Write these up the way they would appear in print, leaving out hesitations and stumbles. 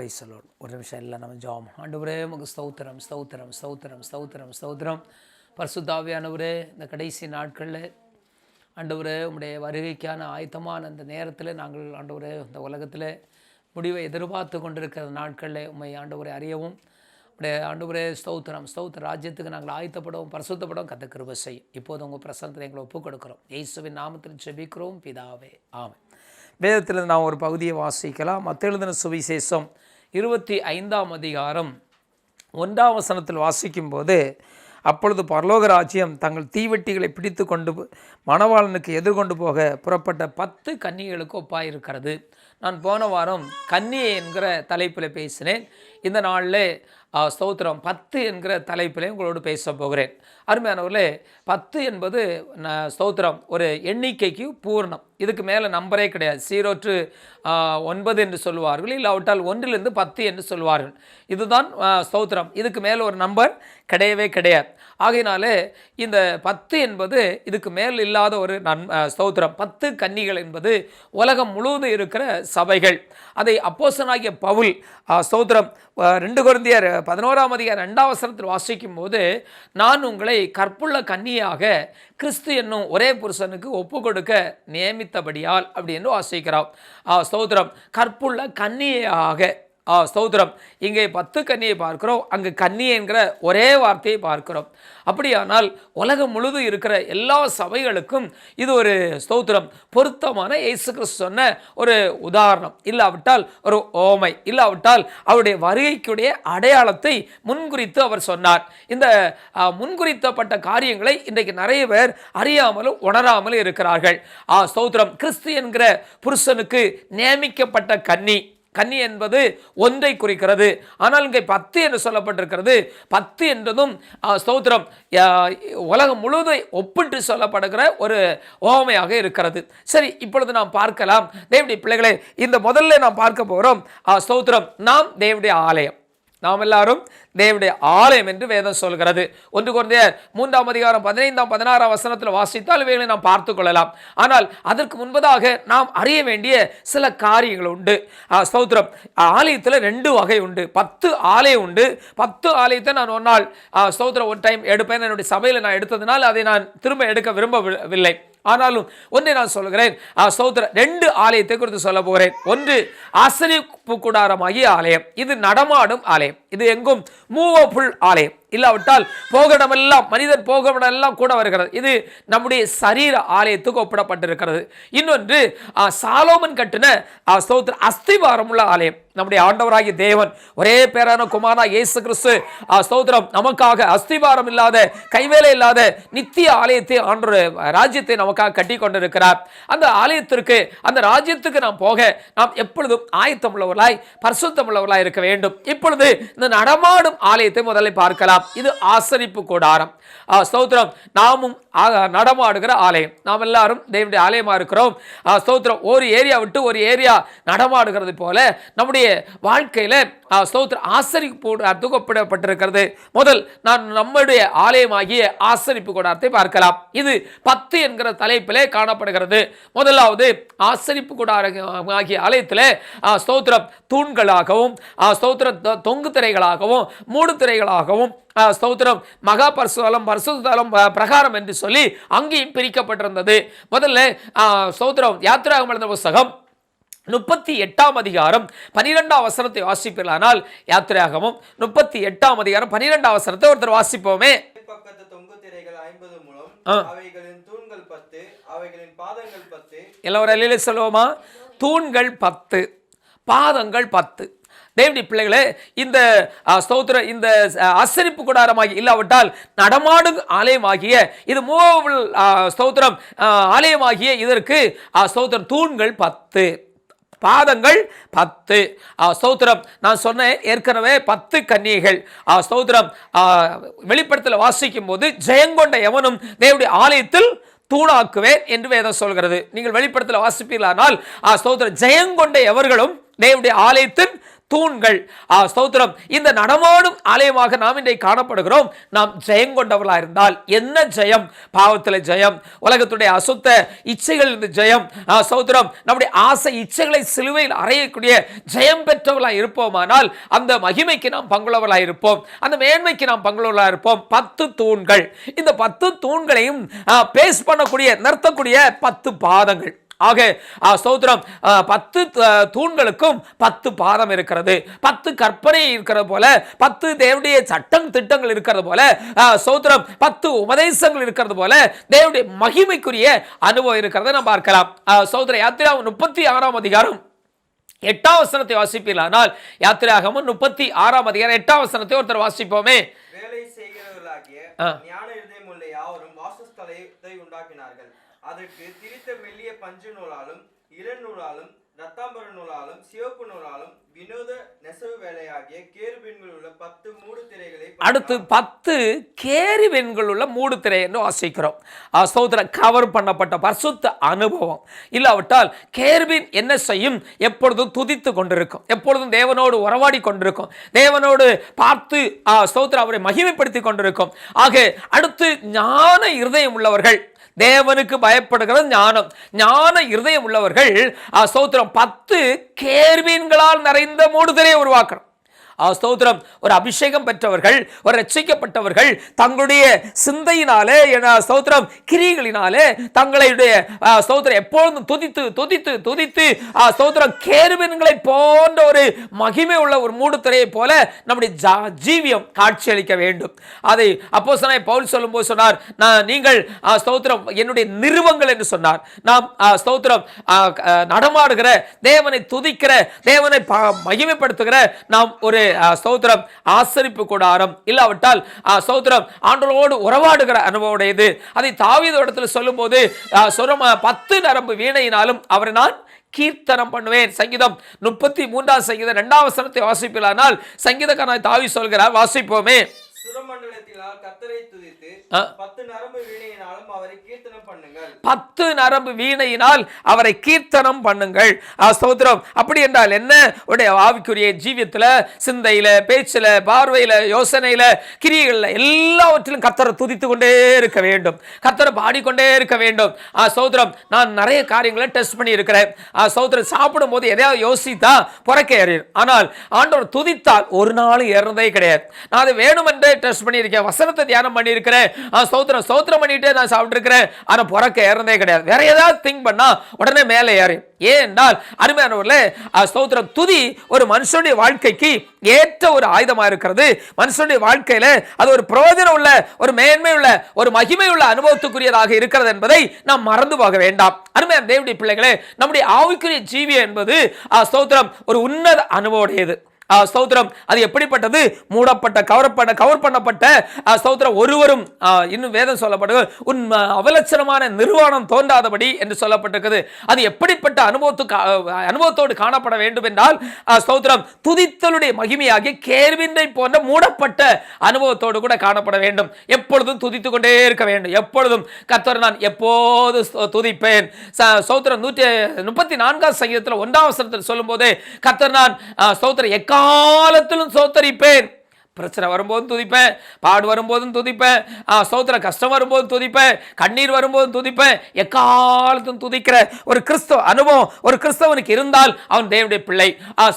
Price Lord. ஒரு நிமிஷம் எல்லாம் நம்ம ஜெபம். ஆண்டவரே உமக்கு ஸ்தோத்திரம் ஸ்தோத்திரம் ஸ்தோத்திரம் ஸ்தோத்திரம் ஸ்தோத்திரம். பரிசுத்த ஆவியானவரே, இந்த கடைசி நாட்களில் ஆண்டவரே உம்முடைய வருகைக்கான ஆயத்தமான அந்த நேரத்தில் நாங்கள் ஆண்டவரே இந்த உலகத்தில் முடிவை எதிர்பார்த்து கொண்டிருக்கிற நாட்களில் உம்மை ஆண்டவரை அறியவும் உடைய ஆண்டவரே ஸ்தோத்திரம் ஸ்தோத்திர ராஜ்யத்துக்கு நாங்கள் ஆயத்தப்படவும் பரிசுத்தப்படவும் கத்த கிருபை செய்யும். இப்போது உங்கள் பிரசனத்தில் எங்களை ஒப்புக் கொடுக்கிறோம். இயேசுவின் நாமத்தில் ஜெபிக்கிறோம் பிதாவே, ஆமென். வேதத்தில் நான் ஒரு பகுதியை வாசிக்கலாம். மத்தேயு எழுதின சுவிசேஷம் 25ஆம் அதிகாரம் 1ஆம் வசனத்தில் வாசிக்கும்போது, அப்பொழுது பரலோக ராஜ்யம் தங்கள் தீவெட்டிகளை பிடித்து கொண்டு மணவாளனுக்கு எதிர்கொண்டு போக புறப்பட்ட 10 கன்னிகளுக்கு ஒப்பாயிருக்கிறது. நான் போன வாரம் கன்னியை என்கிற தலைப்பில் பேசினேன். இந்த நாளில் ஸ்தோத்திரம் 10 என்கிற தலைப்பில் உங்களோடு பேச போகிறேன். அருமையானவர்களே, 10 என்பது ஸ்தோத்திரம் ஒரு எண்ணிக்கைக்கு பூர்ணம். இதுக்கு மேலே நம்பரே கிடையாது. 0 to 9 என்று சொல்லுவார்கள், இல்லாவிட்டால் 1 to 10 என்று சொல்வார்கள். இதுதான் ஸ்தோத்திரம். இதுக்கு மேலே ஒரு நம்பர் கிடையவே கிடையாது. ஆகையினாலே இந்த 10 என்பது இதுக்கு மேல் இல்லாத ஒரு ஸ்தோத்திரம். 10 கன்னிகள் என்பது உலகம் முழுவதும் இருக்கிற சபைகள். அதை அப்போஸ்தலனாகிய பவுல் ஸ்தோத்திரம் 2 கொரிந்தியர் 11ஆம் அதிகாரம் 2ஆம் வசனத்தில் வாசிக்கும் போது, நான் உங்களை கற்புள்ள கன்னியாக கிறிஸ்து என்னும் ஒரே புருஷனுக்கு ஒப்பு கொடுக்க நியமித்தபடியால் அப்படி என்று வாசிக்கிறோம். ஸ்தோத்திரம், கற்புள்ள கன்னியாக. ஸ்தோத்திரம், இங்கே 10 கன்னியை பார்க்கிறோம், அங்கு கன்னி என்கிற ஒரே வார்த்தையை பார்க்கிறோம். அப்படியானால் உலகம் முழுதும் இருக்கிற எல்லா சபைகளுக்கும் இது ஒரு ஸ்தோத்திரம் பொருத்தமான இயேசு கிறிஸ்து சொன்ன ஒரு உதாரணம், இல்லாவிட்டால் ஒரு ஓமை, இல்லாவிட்டால் அவருடைய வருகைக்குடைய அடையாளத்தை முன்குறித்து அவர் சொன்னார். இந்த முன்குறித்தப்பட்ட காரியங்களை இன்றைக்கு நிறைய பேர் அறியாமலும் உணராமலும் இருக்கிறார்கள். ஸ்தோத்திரம், கிறிஸ்து என்கிற புருஷனுக்கு நியமிக்கப்பட்ட கன்னி. கன்னி என்பது ஒன்றை குறிக்கிறது. ஆனால் இங்கே 10 என்று சொல்லப்பட்டிருக்கிறது. 10 என்றதும் ஸ்தோத்திரம் உலகம் முழுவதும் ஒப்பிட்டு சொல்லப்படுகிற ஒரு ஓமையாக இருக்கிறது. சரி, இப்பொழுது நாம் பார்க்கலாம். தேவனுடைய பிள்ளைகளே, இந்த முதல்ல நாம் பார்க்க போகிறோம் ஸ்தோத்திரம், நாம் தேவனுடைய ஆலயம். நாம் எல்லாரும் தேவனுடைய ஆலயம் என்று வேதம் சொல்கிறது. 1 கொரிந்தியர் 3ஆம் அதிகாரம் 15ஆம் 16ஆம் வசனத்தில் வாசித்தால் இவைகளை நாம் பார்த்து கொள்ளலாம். ஆனால் அதற்கு முன்பதாக நாம் அறிய வேண்டிய சில காரியங்கள் உண்டு. ஸ்தோத்திரம், ஆலயத்தில் 2 வகை உண்டு. 10 ஆலயம் உண்டு. 10 ஆலயத்தை நான் ஒரு நாள் ஸ்தோத்திரம் ஒரு டைம் எடுப்பேன். என்னுடைய சபையில் நான் எடுத்ததுனால் அதை நான் திரும்ப எடுக்க விரும்பவில்லை. ஆனாலும் ஒன்றை நான் சொல்கிறேன். ஸ்தோத்திரம், 2 ஆலயத்தை குறித்து சொல்ல போகிறேன். ஒன்று ஆசரிப்பு கூடாரமாகிய ஆலயம். இது நடமாடும் ஆலயம். இது எங்கும் மூவபுள் ஆலயம், இல்லாவிட்டால் போகடமெல்லாம் மனிதன் போகடமெல்லாம் கூட வருகிறது. இது நம்முடைய சரீர ஆலயத்துக்கு ஒப்பிடப்பட்டிருக்கிறது. இன்னொன்று சாலோமன் கட்டின ஸ்தோத்திர அஸ்திவாரம் உள்ள ஆலயம். நம்முடைய ஆண்டவராகிய தேவன் ஒரே பேரான குமாரனா இயேசு கிறிஸ்து ஸ்தோத்திரம் நமக்காக அஸ்திவாரம் இல்லாத கைவேலை இல்லாத நித்திய ஆலயத்தை ராஜ்யத்தை நமக்காக கட்டி கொண்டிருக்கிறார். அந்த ஆலயத்திற்கு, அந்த ராஜ்யத்துக்கு நாம் போக நாம் எப்பொழுதும் ஆயத்தம் உள்ளவர்களாய் பரிசுத்தம் உள்ளவர்களாய் இருக்க வேண்டும். இப்பொழுது இந்த நடமாடும் ஆலயத்தை முதலில் பார்க்கலாம். இது ஆசரிப்பு கூடாரம். ஸ்தோத்திரம், நாமும் நடமாடுகிற ஆலயம். நாம் எல்லாரும் தேவனுடைய ஆலயமா இருக்கிறோம். ஸ்தோத்திரம், ஒரு ஏரியா விட்டு ஒரு ஏரியா நடமாடுகிறது போல நம்முடைய வாழ்க்கையில ஸ்தோத்திரம் ஆசரிப்பு கூடாரத்துக்கு ஒப்பிடப்பட்டிருக்கிறது. முதல் நான் நம்முடைய ஆலயமாகிய ஆசரிப்பு கூடாரத்தை பார்க்கலாம். இது 10 என்கிற தலைப்பிலே காணப்படுகிறது. முதலாவது ஆசரிப்பு கூடாரமாகிய ஆலயத்திலே ஸ்தோத்திரம் தூண்களாகவும் ஸ்தோத்திரம் தொங்கு திரைகளாகவும் மூடு திரைகளாகவும் ஸ்தோத்திரம் மகா பரிசுத்தலம் பரிசுத்தலம் பிரகாரம் என்று சொல்லி அங்கேயும் பிரிக்கப்பட்டிருந்தது. முதல்ல ஸ்தோத்திரம் யாத்திராகமம் எழுதின புத்தகம் 38ஆம் அதிகாரம் 12ஆம் வசனத்தை வாசிப்பீர்களானால், யாத்திராகமம் 38ஆம் அதிகாரம் 12ஆம் வசனத்தை ஒருத்தர் வாசிப்போமே. பக்கத்து தொங்கு திரைகள் 50 முழம், அவைகளின் தூண்கள் 10, அவைகளின் பாதங்கள் 10. எல்லோரும் சொல்லுவோமா? தூண்கள் 10, பாதங்கள் 10. தேவனுடைய பிள்ளைகளே, இந்த ஸ்தோத்திர இந்த ஆசரிப்பு கூடாரமாகி இல்லாவிட்டால் நடமாடும் ஆலயமாகிய இது மூவபுள் ஸ்தோத்திரம் ஆலயமாகிய இதற்கு ஸ்தோத்திரம் தூண்கள் 10, பாதங்கள் 10. ஸ்தோத்திரம், நான் சொன்னேன் ஏற்கனவே 10 கன்னிகைகள். ஸ்தோத்திரம், வெளிப்படுத்தல வாசிக்கும் போது ஜெயங்கொண்ட எவனும் தேவனுடைய ஆலயத்தில் தூணாக்குவேன் என்று வேதம் சொல்கிறது. நீங்கள் வெளிப்படுத்தல வாசிப்பீர்களானால் ஸ்தோத்திரம் ஜெயங்கொண்ட எவர்களும் தேவனுடைய ஆலயத்தின் தூண்கள். ஸ்தோத்திரம். இந்த நடமாடும் ஆலயமாக நாம் இன்றைக்கு காணப்படுகிறோம். நாம் ஜெயம் கொண்டவர்களாக இருந்தால் என்ன ஜெயம்? பாவத்தில் ஜெயம், உலகத்துடைய அசுத்த இச்சைகள் ஜெயம். ஸ்தோத்திரம். நம்முடைய ஆசை இச்சைகளை சிலுவையில் அறையக்கூடிய ஜெயம் பெற்றவர்களாக இருப்போமானால் அந்த மகிமைக்கு நாம் பங்குள்ளவர்களாக இருப்போம், அந்த மேன்மைக்கு நாம் பங்குள்ளவர்களாக இருப்போம். 10 தூண்கள். இந்த 10 தூண்களையும் பேஸ் பண்ணக்கூடிய, நிறுத்தக்கூடிய 10 பாதங்கள். ஆக ஸ்தோத்திரம், 10 தூண்களுக்கும் 10 பாதம் இருக்கிறது, 10 கற்பனை இருக்கிறது போல, 10 தேவனுடைய சட்டம் திட்டங்கள் இருக்கிறது போல, ஸ்தோத்திரம் 10 உபதேசங்கள் இருக்கிறது போல தேவனுடைய மகிமைக்குரிய அனுபவம் இருக்கிறத நாம் பார்க்கலாம். ஸ்தோத்திர யாத்திராகமம் 36ஆம் அதிகாரம் 8ஆம் வசனத்தை வாசிப்பீர்களானால், யாத்திராகமம் 36ஆம் அதிகாரம் 8ஆம் வசனத்தை ஒருத்தர் வாசிப்போமே. வேலை செய்கிறவர்களாகிய ஞான இருதயம் உள்ள யாவரும் வாசஸ்தலத்தை உண்டாக்கினார்கள். அதற்கு திரித்த மெல்லிய பஞ்சு நூலாலும் இளநூலாலும் இரத்தாம்பர நூலாலும் சிவப்பு நூலாலும் வினோத நெசவு வேலையாகிய கேருபீன்கள் உள்ள 10 மூடு திரைகளை. அடுத்து 10 கேருபீன்கள் உள்ள மூடு திரை என்று வாசிக்கிறோம். ஸ்தோத்திரம். கவர் பண்ணப்பட்ட பரிசுத்த அனுபவம். இல்லாவிட்டால் கேருபீன் என்ன செய்யும்? எப்பொழுதும் துதித்து கொண்டிருக்கும், எப்பொழுதும் தேவனோடு உறவாடி கொண்டிருக்கும், தேவனோடு பார்த்து ஸ்தோத்திரம் அவரை மகிமைப்படுத்தி கொண்டிருக்கும். ஆக அடுத்து ஞான இருதயம் உள்ளவர்கள், தேவனுக்கு பயப்படுகிற ஞானம், ஞான இருதயம் உள்ளவர்கள் ஸ்தோத்திரம் 10 கேருபீன்களால் நிறைந்த மூடுதிரையை உருவாக்கணும். ஸ்தோத்திரம். ஒரு அபிஷேகம் பெற்றவர்கள், ஒரு ரட்சிக்கப்பட்டவர்கள் தங்களுடைய சிந்தையினாலே, ஸ்தோத்திரம் கிரிகளினாலே தங்களுடைய ஸ்தோத்திரம் எப்பொழுதும் துதித்து துதித்து துதித்து ஸ்தோத்திரம் கேருபீன்களை போன்ற ஒரு மகிமை உள்ள ஒரு மூடுதிரையை போல நம்முடைய ஜீவியம் காட்சியளிக்க வேண்டும். அதை அப்போஸ்தலனாகிய பவுல் சொல்லும்போது சொன்னார், நீங்கள் ஸ்தோத்திரம் என்னுடைய நிறுவங்கள் என்று சொன்னார். நாம் ஸ்தோத்திரம் நடமாடுகிற, தேவனை துதிக்கிற, தேவனை மகிமைப்படுத்துகிற நாம் ஒரு ஸ்தோத்திரம் ஆசரிப்பு கூடாரம், இல்லாவிட்டால் ஸ்தோத்திரம் ஆண்டவரோடு உறவாடுகிற அனுபவம் உடையது. அதை தாவீது இடத்துல சொல்லும் போது 10 நரம்பு வீணையினாலும் அவரை நான் கீர்த்தனம் பண்ணுவேன். சங்கீதம் 33ஆம் சங்கீதம் 2ஆம் வசனத்தை வாசிப்பீர்களானால் சங்கீதக்காரன் தாவீது சொல்கிறார், வாசிப்போமே. சுரமண்டலத்தினால் கர்த்தரை துதித்து 10 நரம்பு வீணையினாலும் அவரை கீர்த்தனம் பண்ணுங்கள். 10 நரம்பு வீணையினால் அவரை கீர்த்தனம் பண்ணுங்கள். ஸ்தோத்திரம். அப்படி என்றால் என்ன? உடைய ஆவிக்குரிய ஜீவியத்தில், சிந்தையில, பேச்சில், பார்வையில, யோசனையில, கிரியைகளில் எல்லாவற்றிலும் கர்த்தரை துதித்து கொண்டே இருக்க வேண்டும், கர்த்தரை பாடிக்கொண்டே இருக்க வேண்டும். ஸ்தோத்திரம். நான் நிறைய காரியங்களை டெஸ்ட் பண்ணி இருக்கிறேன். ஸ்தோத்திரம். சாப்பிடும் போது எதையாவது யோசித்தா புறக்க ஏறிடும், ஆனால் ஆண்டவர் துதித்தால் ஒரு நாள் ஏறதே கிடையாது. நான் அதை வேணுமென்றே டெஸ்ட் பண்ணியிருக்கேன், வசனத்தை தியானம் பண்ணியிருக்கிறேன், ஸ்தோத்திரம் ஸ்தோத்திரம் பண்ணிட்டே நான் சாப்பிட்டு இருக்கிறேன், ஆனா புறக்க ஏறதே கிடையாது. வேற ஏதாவது திங்க் பண்ணா உடனே மேலே ஏறி. ஏனென்றால் அருமையானவர்களே, ஸ்தோத்திரம் துதி ஒரு மனுஷனுடைய வாழ்க்கைக்கு ஏற்ற ஒரு ஆயுதமா இருக்கிறது. மனுஷனுடைய வாழ்க்கையில அது ஒரு பிரயோஜனம் உள்ள, ஒரு மேன்மை உள்ள, ஒரு மகிமை உள்ள அனுபவத்துக்குரியதாக இருக்கிறது என்பதை நாம் மறந்து போக வேண்டாம். அருமையான தேவனுடைய பிள்ளைகளே, நம்முடைய ஆவிக்குரிய ஜீவியம் என்பது ஸ்தோத்திரம் ஒரு உன்னத அனுபவம் உடையது. ஸ்தோத்திரம். அது எப்படிப்பட்டது? மூடப்பட்ட, கவர் பண்ணப்பட்ட ஸ்தோத்திரம் ஒருவரும், இன்னும் வேதம் சொல்லப்படுது, உன் அவலட்சணமான நிர்வாணம் தோன்றாதபடி என்று சொல்லப்பட்டிருக்கிறது. அது எப்படிப்பட்ட அனுபவத்தோடு காணப்பட வேண்டும் என்றால் ஸ்தோத்திரம் துதித்தலுடைய மகிமையாகிய கேருபீனை போன்ற மூடப்பட்ட அனுபவத்தோடு கூட காணப்பட வேண்டும். எப்பொழுதும் துதித்து கொண்டே இருக்க வேண்டும். எப்பொழுதும் கர்த்தரை நான் எப்போது துதிப்பேன். ஸ்தோத்திரம் 134ஆம் சங்கீதத்தில் 1ஆம் வசனத்தில் சொல்லும் போது கர்த்தர் நான் ஸ்தோத்திரம் காலத்திலும் சோத்தரிப்பேன். பிரச்சனை வரும்போதும் துதிப்பேன், பாடு வரும்போதும் துதிப்பேன், ஸ்தோத்திர கஷ்டம் வரும்போதும் துதிப்பேன், கண்ணீர் வரும்போதும் துதிப்பேன். எக்காலத்தும் துதிக்கிற ஒரு கிறிஸ்தவ அனுபவம் ஒரு கிறிஸ்தவனுக்கு இருந்தால் அவன் தேவனுடைய பிள்ளை.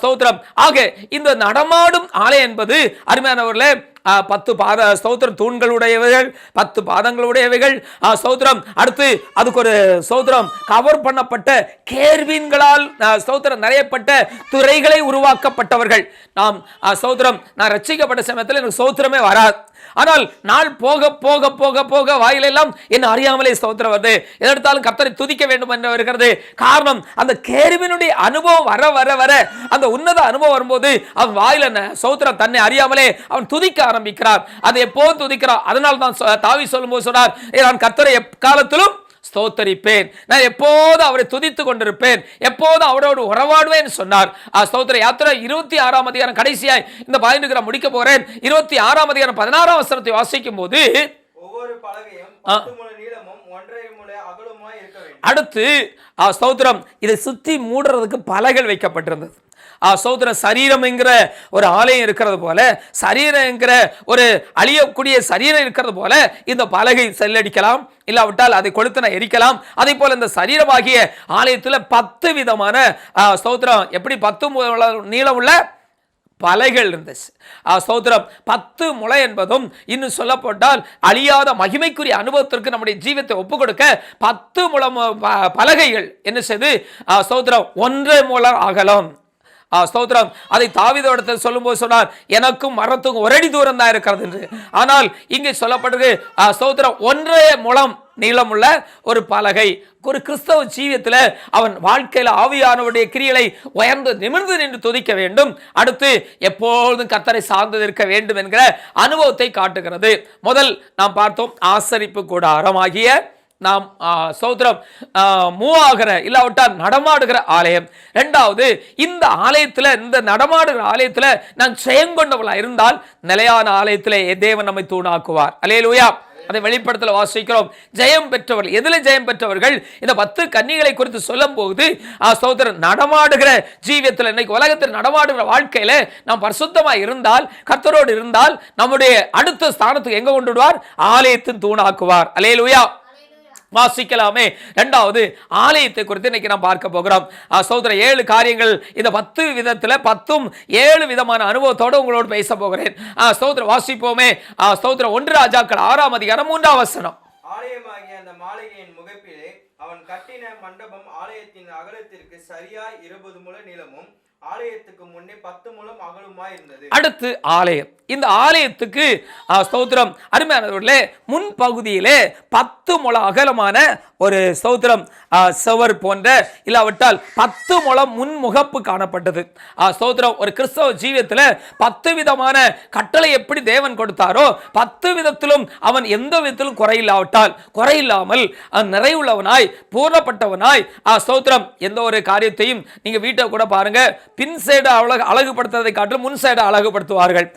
ஸ்தோத்திரம். ஆக இந்த நடமாடும் ஆலயம் என்பது அருமையானவர்களே 10 பாத ஸ்தோத்திரம் தூண்களுடையவைகள், 10 பாதங்களுடையவைகள். ஸ்தோத்திரம். அடுத்து அதுக்கு ஒரு ஸ்தோத்திரம் கவர் பண்ணப்பட்ட கேருபீன்களால் ஸ்தோத்திரம் நிறையப்பட்ட துறைகளை உருவாக்கப்பட்டவர்கள். நாம் ஸ்தோத்திரம், நான் ரட்சிக்கப்பட்ட சமயத்தில் எனக்கு ஸ்தோத்திரமே வராது, ஆனால் நாள் போக போக போக போக வாயிலெல்லாம் என்ன அறியாமலே ஸ்தோத்திரம் வருது. எதெடுத்தாலும் கர்த்தரை துதிக்க வேண்டும் என்று இருக்கிறது. காரணம், அந்த கேருபீனுடைய அனுபவம் வர வர வர, அந்த உன்னத அனுபவம் வரும்போது அவன் வாயில ஸ்தோத்திரம் தன்னை அறியாமலே அவன் துதிக்க ஆரம்பிக்கிறார். அது எப்போதும் துதிக்கிறார். அதனால் தான் தாவீது சொல்லும்போது சொன்னார், நான் கர்த்தரை எக்காலத்திலும் ஸ்தோத்தரிப்பேன், நான் எப்போதும் அவரை துதித்துக் கொண்டிருப்பேன், எப்போதும் அவரோடு உறவாடுவேன் சொன்னார். ஸ்தோத்திர யாத்திரை 26ஆம் அதிகாரம் கடைசியாய் இந்த 15 முடிக்க போறேன். 26ஆம் அதிகாரம் 16ஆம் வசனத்தை வாசிக்கும் போது, ஒவ்வொரு பலகையும் 10 முழ நீளமும் 1.5 முழ அகலமாய் இருக்க வேண்டும். அடுத்து ஸ்தோத்திரம் இதை சுத்தி மூடுறதுக்கு பலகைகள் வைக்கப்பட்டிருந்தது. சகோதர சரீரம் என்கிற ஒரு ஆலயம் இருக்கிறது போல, சரீரம் என்கிற ஒரு அழியக்கூடிய சரீரம் இருக்கிறது போல இந்த பலகை செல்லடிக்கலாம், இல்லாவிட்டால் அதை கொளுத்தின எரிக்கலாம். அதே போல இந்த சரீரமாகிய ஆலயத்தில் 10 விதமான ஸ்தோத்திரம், எப்படி 10 நீளம் உள்ள பலைகள் இருந்துச்சு. ஸ்தோத்திரம் 10 முளை என்பதும் இன்னும் சொல்லப்பட்டால் அழியாத மகிமைக்குரிய அனுபவத்திற்கு நம்முடைய ஜீவத்தை ஒப்புக் கொடுக்க 10 முழம் பலகைகள் என்ன செய்து ஸ்தோத்திரம் 1 முழம் அகலம். ஸ்தோத்திரம் அதை தாவீதிடத்தில் சொல்லும்போது சொன்னார், எனக்கும் மரத்துக்கும் 1 அடி தூரம் தான் இருக்கிறது என்று. ஆனால் இங்கே சொல்லப்பட்டது ஸ்தோத்திரம் 1 முழம் நீளமுள்ள ஒரு பலகை. ஒரு கிறிஸ்தவ ஜீவியத்தில் அவன் வாழ்க்கையில் ஆவியானவருடைய கிரியைகளை உயர்ந்து நிமிர்ந்து நின்று துதிக்க வேண்டும். அடுத்து எப்பொழுதும் கர்த்தரை சார்ந்து இருக்க வேண்டும் என்கிற அனுபவத்தை காட்டுகிறது. முதல் நாம் பார்த்தோம் ஆசரிப்பு கூடாரமாகிய நாம் ஸ்தோத்திரம் மூவாகிற இல்லாவிட்டால் நடமாடுகிற ஆலயம். இரண்டாவது, இந்த ஆலயத்தில், இந்த நடமாடுகிற ஆலயத்தில் நான் ஜெயங்கொண்டவளா இருந்தால் நிலையான ஆலயத்தில் தேவன் நம்மை தூணாக்குவார். அல்லேலூயா. அதை வெளிப்படுத்தல வாசிக்கிறோம். ஜெயம் பெற்றவர்கள், எதில் ஜெயம் பெற்றவர்கள்? இந்த 10 கன்னிகளை குறித்து சொல்லும் போது ஸ்தோத்திரம் நடமாடுகிற ஜீவியத்தில், இன்னைக்கு உலகத்தில் நடமாடுகிற வாழ்க்கையில நாம் பரிசுத்தமாக இருந்தால், கர்த்தரோடு இருந்தால் நம்முடைய அடுத்த ஸ்தானத்துக்கு எங்க கொண்டு விடுவார்? ஆலயத்தின் தூணாக்குவார். அல்லேலூயா. வாசிக்கலாமே. இரண்டாவது, ஆலயத்தை குறித்து இன்னைக்கு நாம் பார்க்க போகிறோம். சகோதர 7 காரியங்கள், இந்த 10 விதத்தில் 10ம் 7 விதமான அனுபவத்தோடு உங்களோடு பேச போகிறேன். சகோதர வாசிப்போமே. சகோதர 1 ராஜாக்கள் 6ஆம் அதிகாரம் 3ஆம் வசனம். ஆலயமாகிய அந்த மாளிகையின் முகப்பிலே அவன் கட்டின மண்டபம் ஆலயத்தின் அகலத்திற்கு சரியாய் 20 முழ நீளமும் ஆலயத்துக்கு முன்னே 10 முழம் அகலமாய் இருந்தது. அடுத்து ஆலயம். இந்த ஆலயத்துக்கு ஸ்தோத்திரம் அருமையானவர்களே, முன்பகுதியிலே 10 முழ அகலமான ஒரு ஸ்தோத்திரம் சுவர் போன்ற இல்லாவிட்டால் 10 முழம் முன்முகப்பு காணப்பட்டது. ஸ்தோத்திரம் ஒரு கிறிஸ்தவ ஜீவியத்தில் 10 விதமான கட்டளை எப்படி தேவன் கொடுத்தாரோ 10 விதத்திலும் அவன் எந்த விதத்திலும் குறையில்லாமல் நிறைவுள்ளவனாய் பூர்ணப்பட்டவனாய் ஸ்தோத்திரம் எந்த ஒரு காரியத்தையும் நீங்க வீட்டை கூட பாருங்க, பின் சைடு அழகுபடுத்துவதை காட்டிலும் முன் சைடு அழகுபடுத்துவார்கள்.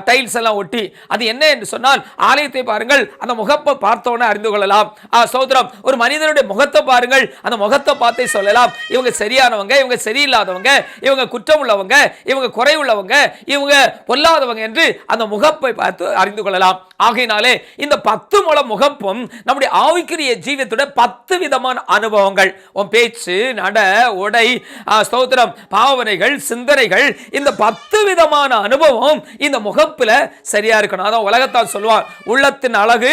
டைல்ஸ் எல்லாம் ஒட்டி. அது என்ன என்று சொன்னால் ஆலயத்தை பாருங்கள், அந்த முகப்பை பார்த்தோன்னே அறிந்து கொள்ளலாம். ஸ்தோத்திரம் ஒரு மனிதனுடைய முகத்தை பாருங்கள், அந்த முகத்தை பார்த்தே சொல்லலாம் இவங்க சரியானவங்க, இவங்க சரியில்லாதவங்க, இவங்க குற்றம் உள்ளவங்க, இவங்க குறை உள்ளவங்க, இவங்க பொல்லாதவங்க என்று அந்த முகப்பை பார்த்து அறிந்து கொள்ளலாம். ஆகையினாலே இந்த 10 முழம் முகப்பும் நம்முடைய ஆவிக்குரிய ஜீவியத்துடைய 10 விதமான அனுபவங்கள். உன் பேச்சு, நட, உடை, ஸ்தோத்திரம் பாவனைகள், சிந்தனைகள், இந்த 10 விதமான அனுபவம் இந்த முகப்புல சரியா இருக்கணும். அதான் உலகத்தால் சொல்லுவான், உள்ளத்தின் அழகு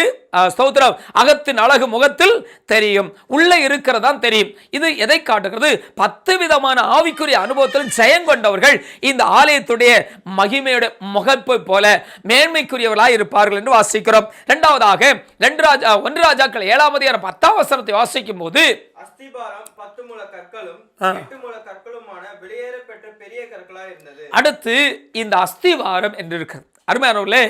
ஸ்தோத்திரம் அகத்தின் அழகு முகத்தில் தெரியும், உள்ள இருக்கிறதான் தெரியும். இது எதை காட்டுகிறது? 10 விதமான ஆவிக்குரிய அனுபவத்தில் ஜெயம் கொண்டவர்கள் இந்த ஆலயத்துடைய மகிமையுடைய முகப்பை போல மேன்மைக்குரியவர்களாய் இருப்பார்கள் என்று வாசிக்கிறோம். இரண்டாவதாக 1 ராஜாக்கள் 7ஆம் அதிகாரம் 10ஆம் வசனத்தை வாசிக்கும் போது, அஸ்திபாரம் 10 முழ கற்களும் 8 முழ கற்களுமான வெளியேறப்பெற்ற பெரிய கற்களாய் இருந்தது. அடுத்து இந்த அஸ்திவாரம் என்று இருக்கிறது. அருமையானவர்களே,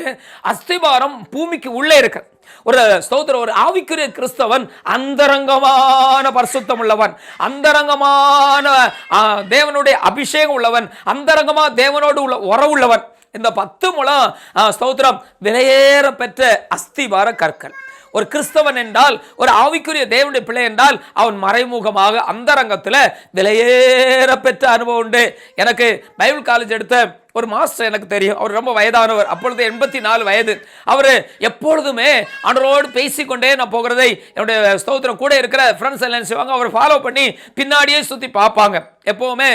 அஸ்திவாரம் பூமிக்கு உள்ளே இருக்கிறது. ஒரு ஸ்தோத்திரம் ஒரு ஆவிக்குரிய கிறிஸ்தவன் அந்தரங்கமான பரிசுத்தம் உள்ளவன், அந்தரங்கமான தேவனுடைய அபிஷேகம் உள்ளவன், அந்தரங்கமா தேவனோடு உள்ள உறவுள்ளவன். இந்த 10 முழம் ஸ்தோத்திரம் விலையேற பெற்ற அஸ்திவார கற்கள். ஒரு கிறிஸ்தவன் என்றால், ஒரு ஆவிக்குரிய தேவனுடைய பிள்ளை என்றால் அவன் மறைமுகமாக அந்தரங்கத்தில் விலையேற பெற்ற அனுபவம் உண்டு. எனக்கு பைபிள் காலேஜ் எடுத்த ஒரு மாஸ்டர் எனக்கு தெரியும். அவர் ரொம்ப வயதானவர், அப்பொழுது 84 வயது. அவர் எப்பொழுதுமே ஆண்டவரோடு பேசிக்கொண்டே நான் போகிறதை என்னுடைய ஸ்தோத்திரம் கூட இருக்கிற ஃப்ரெண்ட்ஸ் எல்லாம் செய்வாங்க, அவர் ஃபாலோ பண்ணி பின்னாடியே சுற்றி பார்ப்பாங்க. எப்போவுமே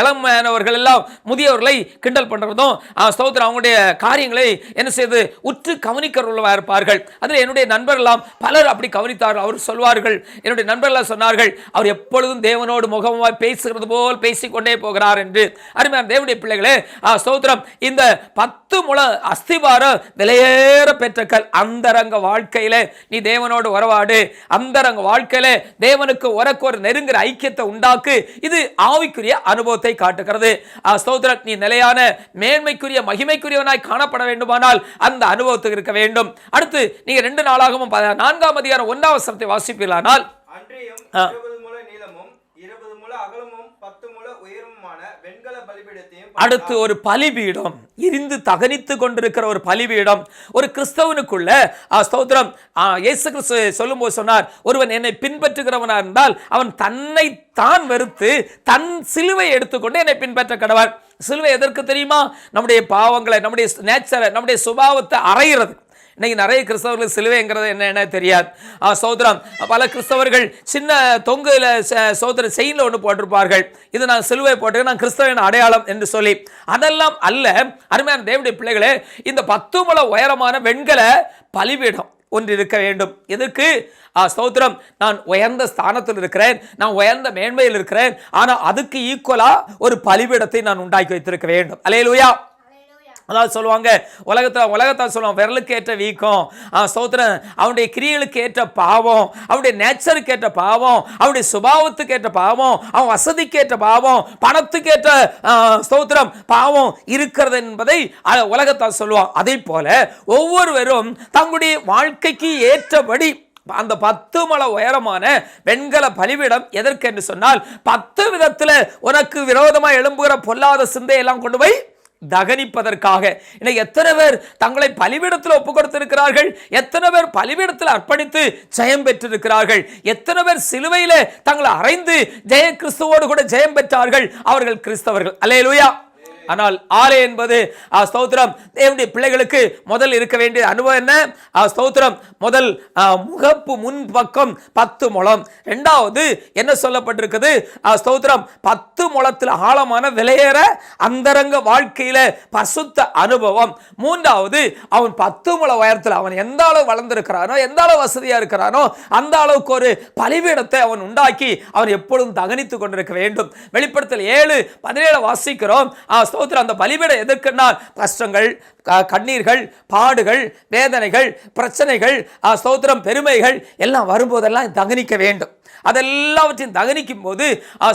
இளமையானவர்கள் எல்லாம் முதியவர்களை கிண்டல் பண்ணுறதும் ஸ்தோத்திரம் அவங்களுடைய காரியங்களை என்ன செய்து உற்று கவனிக்கிறவர்களாக இருப்பார்கள். அதில் என்னுடைய நண்பர்கள்லாம் பலர் அப்படி கவனித்தார்கள். அவர் சொல்வார்கள், என்னுடைய நண்பர்களாக சொன்னார்கள், அவர் எப்பொழுதும் தேவனோடு முகமாக பேசுகிறது போல் பேசிக்கொண்டே போகிறார் என்று. அருமையான தேவனுடைய பிள்ளைகளே, ஸ்தோத்திரம் இந்த 10 முழ அஸ்திவாரம் விலையேற பெற்ற கல். அந்தரங்க வாழ்க்கையில நீ தேவனோடு உறவாடு, அந்தரங்க வாழ்க்கையில தேவனுக்கு உனக்கு ஒரு நெருங்கிற ஐக்கியத்தை உண்டாக்கு. இது ஆவிக்குரிய அனுபவத்தை காட்டுகிறது. ஸ்தோத்திரம் நீ நிலையான மேன்மைக்குரிய மகிமைக்குரியவனாய் காணப்பட வேண்டுமானால் அந்த அனுபவத்துக்கு இருக்க வேண்டும். அடுத்து நீங்க 2 நாளாகவும் 4ஆம் அதிகாரம் 1ஆம் வசனத்தை வாசிப்பீர்களானால், அன்றியும் 20 முழ நீளமும் 20 முழ அகலமும் 10 முழ உயரமுமான வெண்கல பலிபீடம் பலிபீடத்தையும் அடுத்து ஒரு பலிபீடம், எரிந்து தகனித்து கொண்டிருக்கிற ஒரு பலிபீடம். ஒரு கிறிஸ்தவனுக்குள்ள ஸ்தோத்திரம், இயேசு கிறிஸ்து சொல்லும்போது சொன்னார், ஒருவன் என்னை பின்பற்றுகிறவனா இருந்தால் அவன் தன்னை தான் வெறுத்து தன் சிலுவை எடுத்துக்கொண்டு என்னை பின்பற்ற கடவார். சிலுவை எதற்கு தெரியுமா? நம்முடைய பாவங்களை, நம்முடைய நேச்சரை, நம்முடைய சுபாவத்தை அறையிறது. இன்னைக்கு நிறைய கிறிஸ்தவர்கள் சிலுவைங்கிறது என்ன தெரியாது. சோதரம், பல கிறிஸ்தவர்கள் சின்ன தொங்குல சோதர செயின்ல ஒன்று போட்டிருப்பார்கள், இது நான் சிலுவை போட்டு நான் கிறிஸ்தவன் அடையாளம் என்று சொல்லி. அதெல்லாம் அல்ல அருமையான தேவனுடைய பிள்ளைகளே. இந்த 10 முழ உயரமான வெண்கல பலிபீடம் ஒன்று இருக்க வேண்டும். எதற்கு? ஸ்தோத்திரம், நான் உயர்ந்த ஸ்தானத்தில் இருக்கிறேன், நான் உயர்ந்த மேன்மையில் இருக்கிறேன், ஆனால் அதுக்கு ஈக்குவலா ஒரு பலிபீடத்தை நான் உண்டாக்கி வைத்திருக்க வேண்டும். அல்லேலூயா. அதாவது சொல்லுவாங்க, உலகத்தால் சொல்லுவாங்க, விரலுக்கு ஏற்ற வீக்கம், ஸ்தோத்திரம், அவனுடைய கிரியைகளுக்கு ஏற்ற பாவம், அவனுடைய நேச்சருக்கு ஏற்ற பாவம், அவனுடைய சுபாவத்துக்கு ஏற்ற பாவம், அவன் வசதிக்கு ஏற்ற பாவம், பணத்துக்கு ஏற்ற ஸ்தோத்திரம் பாவம் இருக்கிறது என்பதை உலகத்தால் சொல்லுவான். அதே போல ஒவ்வொருவரும் தங்களுடைய வாழ்க்கைக்கு ஏற்றபடி அந்த 10 முழ உயரமான வெண்கல பலிபீடம் எதற்கு என்று சொன்னால், 10 விதத்தில் உனக்கு விரோதமாக எழும்புகிற பொல்லாத சிந்தையெல்லாம் கொண்டு போய் தகனிப்பதற்காக. இன்னைக்கு எத்தனை பேர் தங்களை பலிபீடத்தில் ஒப்பு கொடுத்திருக்கிறார்கள்? எத்தனை பேர் பலிபீடத்தில் அர்ப்பணித்து ஜெயம் பெற்றிருக்கிறார்கள்? எத்தனை பேர் சிலுவையிலே தங்களை அறைந்து ஜெய கிறிஸ்துவோடு கூட ஜெயம் பெற்றார்கள்? அவர்கள் கிறிஸ்தவர்கள். அல்லேலூயா. ஆனால் ஆலை என்பது ஸ்தோத்திரம், தேவனுடைய பிள்ளைகளுக்கு முதல் இருக்க வேண்டிய அனுபவம் என்ன? ஸ்தோத்திரம், முதல் முகப்பு முன் பக்கம் 10 முழம். இரண்டாவது என்ன சொல்லப்பட்டிருக்குது? ஸ்தோத்திரம், 10 முழத்தில் ஆழமான விலையேற அந்தரங்க வாழ்க்கையில பசுத்த அனுபவம். மூன்றாவது, அவன் 10 முழ உயரத்தில் அவன் எந்த அளவு வளர்ந்திருக்கிறானோ, எந்த அளவு வசதியா இருக்கிறானோ அந்த அளவுக்கு ஒரு பலிபீடத்தை அவன் உண்டாக்கி அவன் எப்பொழுதும் தகனித்துக் கொண்டிருக்க வேண்டும். வெளிப்படுத்தல் 7:17 வாசிக்கிறோம். அந்த பலிபீடம் எதற்குன்னா, கஷ்டங்கள், கண்ணீர்கள், பாடுகள், வேதனைகள், பிரச்சனைகள், ஸ்தோத்திரம், பெருமைகள் எல்லாம் வரும்போதெல்லாம் தகனிக்க வேண்டும். அதெல்லாவற்றையும் தகனிக்கும் போது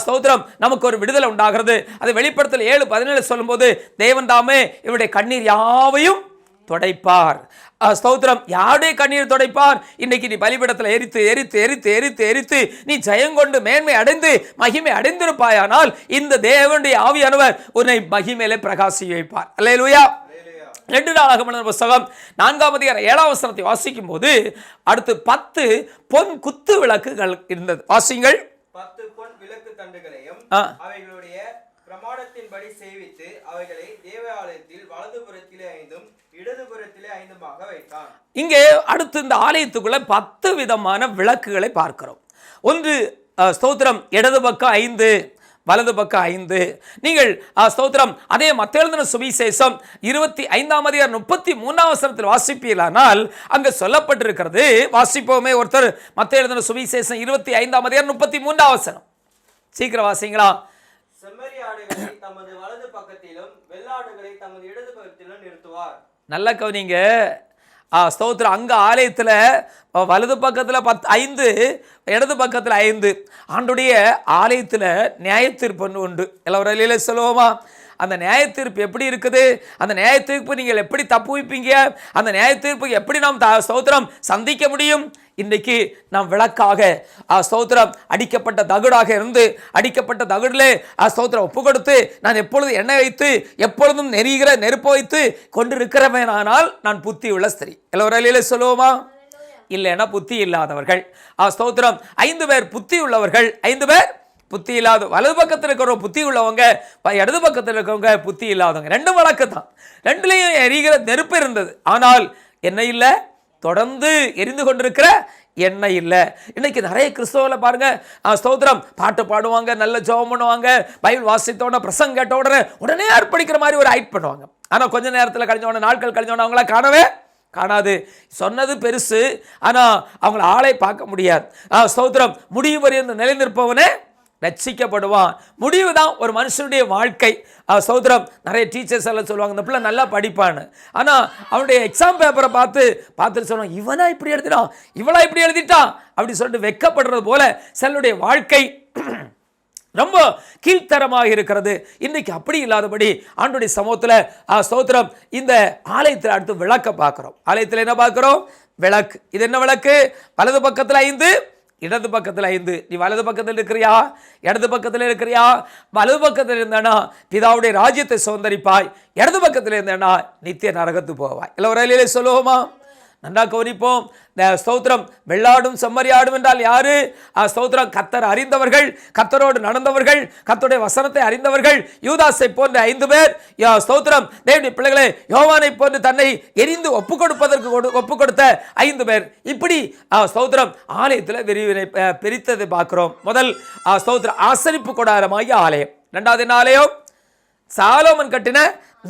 ஸ்தோத்திரம் நமக்கு ஒரு விடுதலை உண்டாகிறது. அது வெளிப்படுத்தல் 7:17 சொல்லும்போது, தேவன் தாமே இவருடைய கண்ணீர் யாவையும் துடைப்பார். ஸ்தோத்திரம், யாருடைய கண்ணீர் துடைப்பார்? இன்னைக்கு நீ பலிபீடத்தில் எரித்து எரித்து எரித்து எரித்து எரித்து நீ ஜெயங்கொண்டு மேன்மை அடைந்து மகிமை அடைந்திருப்பாயானால் இந்த தேவனுடைய ஆவியானவர் உன்னை மகிமையிலே பிரகாசி வைப்பார். அல்லேலூயா. 2 நாளாகமம் புத்தகம் 4ஆம் அதிகாரம் 7ஆம் வசனத்தை வாசிக்கும் போது, அடுத்து 10 பொன் குத்து விளக்குகள் இருந்தது. வாசிங்கள். 10 பொன் விளக்கு தண்டுகளையும் அவைகளுடைய பிரமாணத்தின்படி சேவித்து அவைகளை தேவாலயத்தில் வலதுபுறத்திலே 5 இடதுபுறத்திலே 5 வைத்தான். இங்கே அடுத்து இந்த ஆலயத்துக்குள்ள 10 விதமான விளக்குகளை பார்க்கிறோம். ஒன்று ஸ்தோத்திரம், இடது பக்கம் 5, வலது பக்கம் 5. நீங்கள் ஸ்தோத்திரம், அதே மத்தேயு எழுதின சுவிசேஷம் 25ஆம் அதிகாரம் 33ஆம் வசனத்தில் வாசிப்பீர்களானால் அங்கு சொல்லப்பட்டிருக்கிறது. வாசிப்போமே ஒருத்தர். மத்தேயு எழுதின சுவிசேஷம் 25ஆம் அதிகாரம் 33ஆம் வசனம். சீக்கிரம் வாசிங்களா. செம்மறியாடுகளை தமது வலது பக்கத்திலும் வெள்ளாடுகளை தமது இடது பக்கத்திலும் நிறுத்துவார். நல்ல கவனிங்க. ஸ்தோத்திரம், அங்க ஆலயத்தில் வலது பக்கத்தில் 5, இடது பக்கத்தில் 5. ஆண்டுடைய ஆலயத்தில் நியாய தீர்ப்பு உண்டு. எல்லாரும் சொல்லுவோமா? அந்த நியாய தீர்ப்பு எப்படி இருக்குது? அந்த நியாய தீர்ப்பு நீங்கள் எப்படி தப்புவிப்பீங்க? அந்த நியாய தீர்ப்பு எப்படி நாம் ஸ்தோத்திரம் சந்திக்க முடியும்? இன்றைக்கு நாம் விளக்காக ஸ்தோத்திரம் அடிக்கப்பட்ட தகுடாக இருந்து, அடிக்கப்பட்ட தகுடிலே ஸ்தோத்திரம் ஒப்பு கொடுத்து, நான் எப்பொழுதும் எண்ணெய் வைத்து எப்பொழுதும் நெறிகிற நெருப்பு வைத்து கொண்டிருக்கிறவனானால் நான் புத்தி உள்ள ஸ்திரீ. எல்லாரும் சொல்லுவோமா? இல்லைன்னா புத்தி இல்லாதவர்கள். ஸ்தோத்திரம், 5 பேர் புத்தி உள்ளவர்கள், 5 பேர் புத்தி இல்லாத. வலது பக்கத்தில் இருக்கிறவங்க புத்தி உள்ளவங்க, இடது பக்கத்தில் இருக்கிறவங்க புத்தி இல்லாதவங்க. 2 வழக்கு தான். 2லையும் எரிகிற நெருப்பு இருந்தது, ஆனால் என்ன இல்லை? தொடர்ந்து எரிந்து கொண்டிருக்கிற எண்ணெய் இல்லை. இன்னைக்கு நிறைய கிறிஸ்தவர்களை பாருங்க, ஸ்தோத்திரம் பாட்டு பாடுவாங்க, நல்ல ஜெபம் பண்ணுவாங்க, பைபிள் வாசித்த உடனே, பிரசங்கம் கேட்ட உடனே அர்ப்பணிக்கிற மாதிரி ஒரு ஆக்ட் பண்ணுவாங்க. ஆனால் கொஞ்ச நேரத்தில் கழிஞ்சோடனே, நாட்கள் கழிஞ்சோடனே அவங்கள காணாது. சொன்னது பெருசு, ஆனால் அவங்கள ஆளை பார்க்க முடியாது. ஸ்தோத்திரம், முடிவு வரையும் நிலை நிற்பவனே ரட்சிக்கப்படுவான். முடிவு தான் ஒரு மனுஷனுடைய வாழ்க்கை. சோதரம், நிறைய டீச்சர்ஸ் எல்லாம் சொல்லுவாங்க, இந்த பிள்ளை நல்லா படிப்பான்னு. ஆனால் அவனுடைய எக்ஸாம் பேப்பரை பார்த்துட்டு சொல்லுவாங்க, இவனா இப்படி எழுதிட்டான், இவளா இப்படி எழுதிட்டான் அப்படி சொல்லிட்டு வெட்கப்படுறது போல சிலருடைய வாழ்க்கை ரொம்ப கீழ்த்தரமாக இருக்கிறது. இன்றைக்கு அப்படி இல்லாதபடி ஆண்டுடைய சமூகத்தில் ஸ்தோத்திரம், இந்த ஆலயத்தில் அடுத்து விளக்க பார்க்குறோம். ஆலயத்தில் என்ன பார்க்குறோம்? விளக்கு. இது என்ன விளக்கு? வலது பக்கத்தில் 5, இடது பக்கத்தில் 5. நீ வலது பக்கத்தில் இருக்கிறியா, இடது பக்கத்தில் இருக்கிறியா? வலது பக்கத்தில் இருந்தானா பிதாவுடைய ராஜ்யத்தை சுதந்தரிப்பாய், இடது பக்கத்தில் இருந்தானா நித்திய நரகத்து போவாய். இல்லை ஒரு அலையிலே சொல்லுவோமா? நன்றா கவனிப்போம். ஸ்தோத்திரம். வெள்ளாடும் செம்மறியாடும் என்றால் யாரு? ஸ்தோத்திரம். கர்த்தர் அறிந்தவர்கள், கர்த்தரோடு நடந்தவர்கள், கர்த்தருடைய வசனத்தை அறிந்தவர்கள். யூதாசை போன்ற 5 பேர். ஸ்தோத்திரம். தேவனுடைய பிள்ளைகளே, யோவானை போன்று தன்னை எரிந்து ஒப்பு கொடுத்த 5 பேர். இப்படி ஸ்தோத்திரம் ஆலயத்தில் விரிவினை பிரித்ததை பார்க்கிறோம். முதல் ஸ்தோத்திரம் ஆசரிப்பு கூடாரமாகிய ஆலயம். இரண்டாவது என்ன ஆலயம்? சாலோமன் கட்டின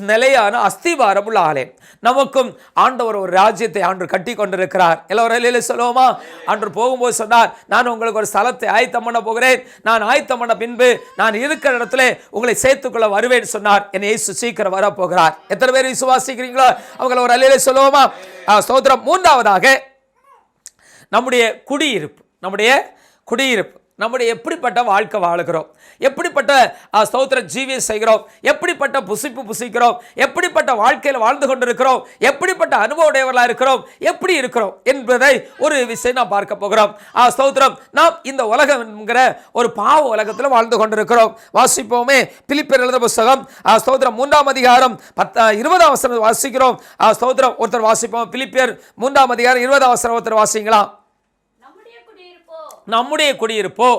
நிலையான அஸ்திவாரம் உள்ள ஆலயம். நமக்கும் ஆண்டவர் ஒரு ராஜ்யத்தை ஆண்டு கட்டி கொண்டிருக்கிறார். எல்லோரும் சொல்லுவோமா? ஆண்டு போகும்போது சொன்னார், நான் உங்களுக்கு ஒரு ஸ்தலத்தை ஆயத்தம் பண்ண போகிறேன், நான் ஆயத்தம் பண்ண பின்பு நான் இருக்கிற இடத்துல உங்களை சேர்த்துக்கொள்ள வருவேன் சொன்னார். என் இயேசு சீக்கிரம் வரப்போகிறார். எத்தனை பேர் விசுவாசிக்கிறீங்களோ அவங்கள ஒரு அல்லேலூயா சொல்லுவோமா? ஸ்தோத்திரம். மூன்றாவதாக நம்முடைய குடியிருப்பு. நம்முடைய எப்படிப்பட்ட வாழ்க்கை வாழுகிறோம், எப்படிப்பட்ட ஸ்தோத்திர ஜீவியம் செய்கிறோம், எப்படிப்பட்ட புசிக்கிறோம், எப்படிப்பட்ட வாழ்க்கையில் வாழ்ந்து கொண்டிருக்கிறோம், எப்படிப்பட்ட அனுபவ உடையவர்களாக இருக்கிறோம், எப்படி இருக்கிறோம் என்பதை ஒரு விஷயம் நாம் பார்க்க போகிறோம். ஸ்தோத்திரம். நாம் இந்த உலகம் என்கிற ஒரு பாவ உலகத்தில் வாழ்ந்து கொண்டிருக்கிறோம். வாசிப்போமே பிலிப்பியர் எழுதின புத்தகம் ஸ்தோத்திரம் 3ஆம் அதிகாரம் 20ஆம் வசனம் வாசிக்கிறோம். ஸ்தோத்திரம். ஒருத்தர் வாசிப்போம். பிலிப்பியர் 3ஆம் அதிகாரம் 20ஆம் வசனம் ஒருத்தர் வாசிங்களா? நம்முடைய குடியிருப்பு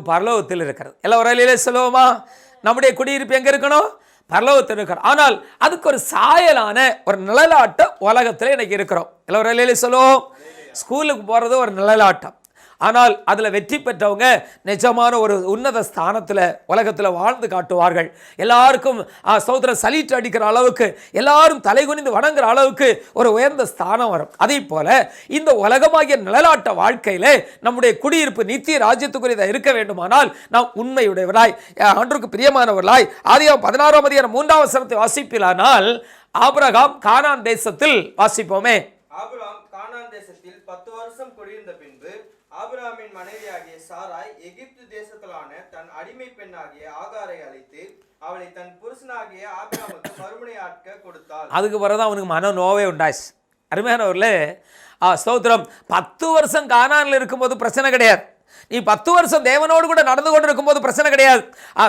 பரலோகத்தில் இருக்கிறது. எல்லாம் ஒரு அலையிலே சொல்லுவோமா? நம்முடைய குடியிருப்பு எங்க இருக்கணும்? பரலோகத்தில் இருக்கிறோம். ஆனால் அதுக்கு ஒரு சாயலான ஒரு நிழலாட்ட உலகத்தில் இன்னைக்கு இருக்கிறோம். எல்லாம் ஒரு அலையிலே சொல்லுவோம். ஸ்கூலுக்கு போறது ஒரு நிழலாட்டம். ஆனால் அதில் வெற்றி பெற்றவங்க நிஜமான ஒரு உன்னத ஸ்தானத்தில் உலகத்தில் வாழ்ந்து காட்டுவார்கள். எல்லாருக்கும் ஸ்தோத்திரம் சலீட்டு அடிக்கிற அளவுக்கு, எல்லாரும் தலைகுனிந்து வணங்குற அளவுக்கு ஒரு உயர்ந்த ஸ்தானம் வரும். அதே போல இந்த உலகமாகிய நிழலாட்ட வாழ்க்கையில் நம்முடைய குடியிருப்பு நித்திய ராஜ்யத்துக்குரியதாக இருக்க வேண்டுமானால் நாம் உண்மையுடையவராய், ஆண்டவருக்கு பிரியமானவர்களாய், ஆதியாகமம் 16ஆம் அதிகாரம் 3ஆம் வசனத்தை வாசிப்பிலானால், ஆபிரகாம் கானான் தேசத்தில் வாசிப்போமே. ஆபிரகாம் கானான் தேசத்தில் 10 வருஷம் குடியிருந்த பின்பு ஆபிரகாமின் மனைவியாகிய சாராய் எகிப்து தேசத்திலான தன் அடிமை பெண்ணாகிய ஆகாரை அழைத்து அவளை தன் புருஷனாகிய ஆபிரகாமுக்கு மறுமனையாட்க கொடுத்தாள். அதுக்கு பிறகுதான் அவனுக்கு மன நோவே உண்டாச்சு. அருமையானவர்களே, ஸ்தோத்திரம். 10 வருஷம் கானானில் இருக்கும்போது பிரச்சனை கிடையாது. நீ 10 வருஷம் தேவனோடு கூட நடந்து கொண்டு இருக்கும்போது பிரச்சனை கிடையாது.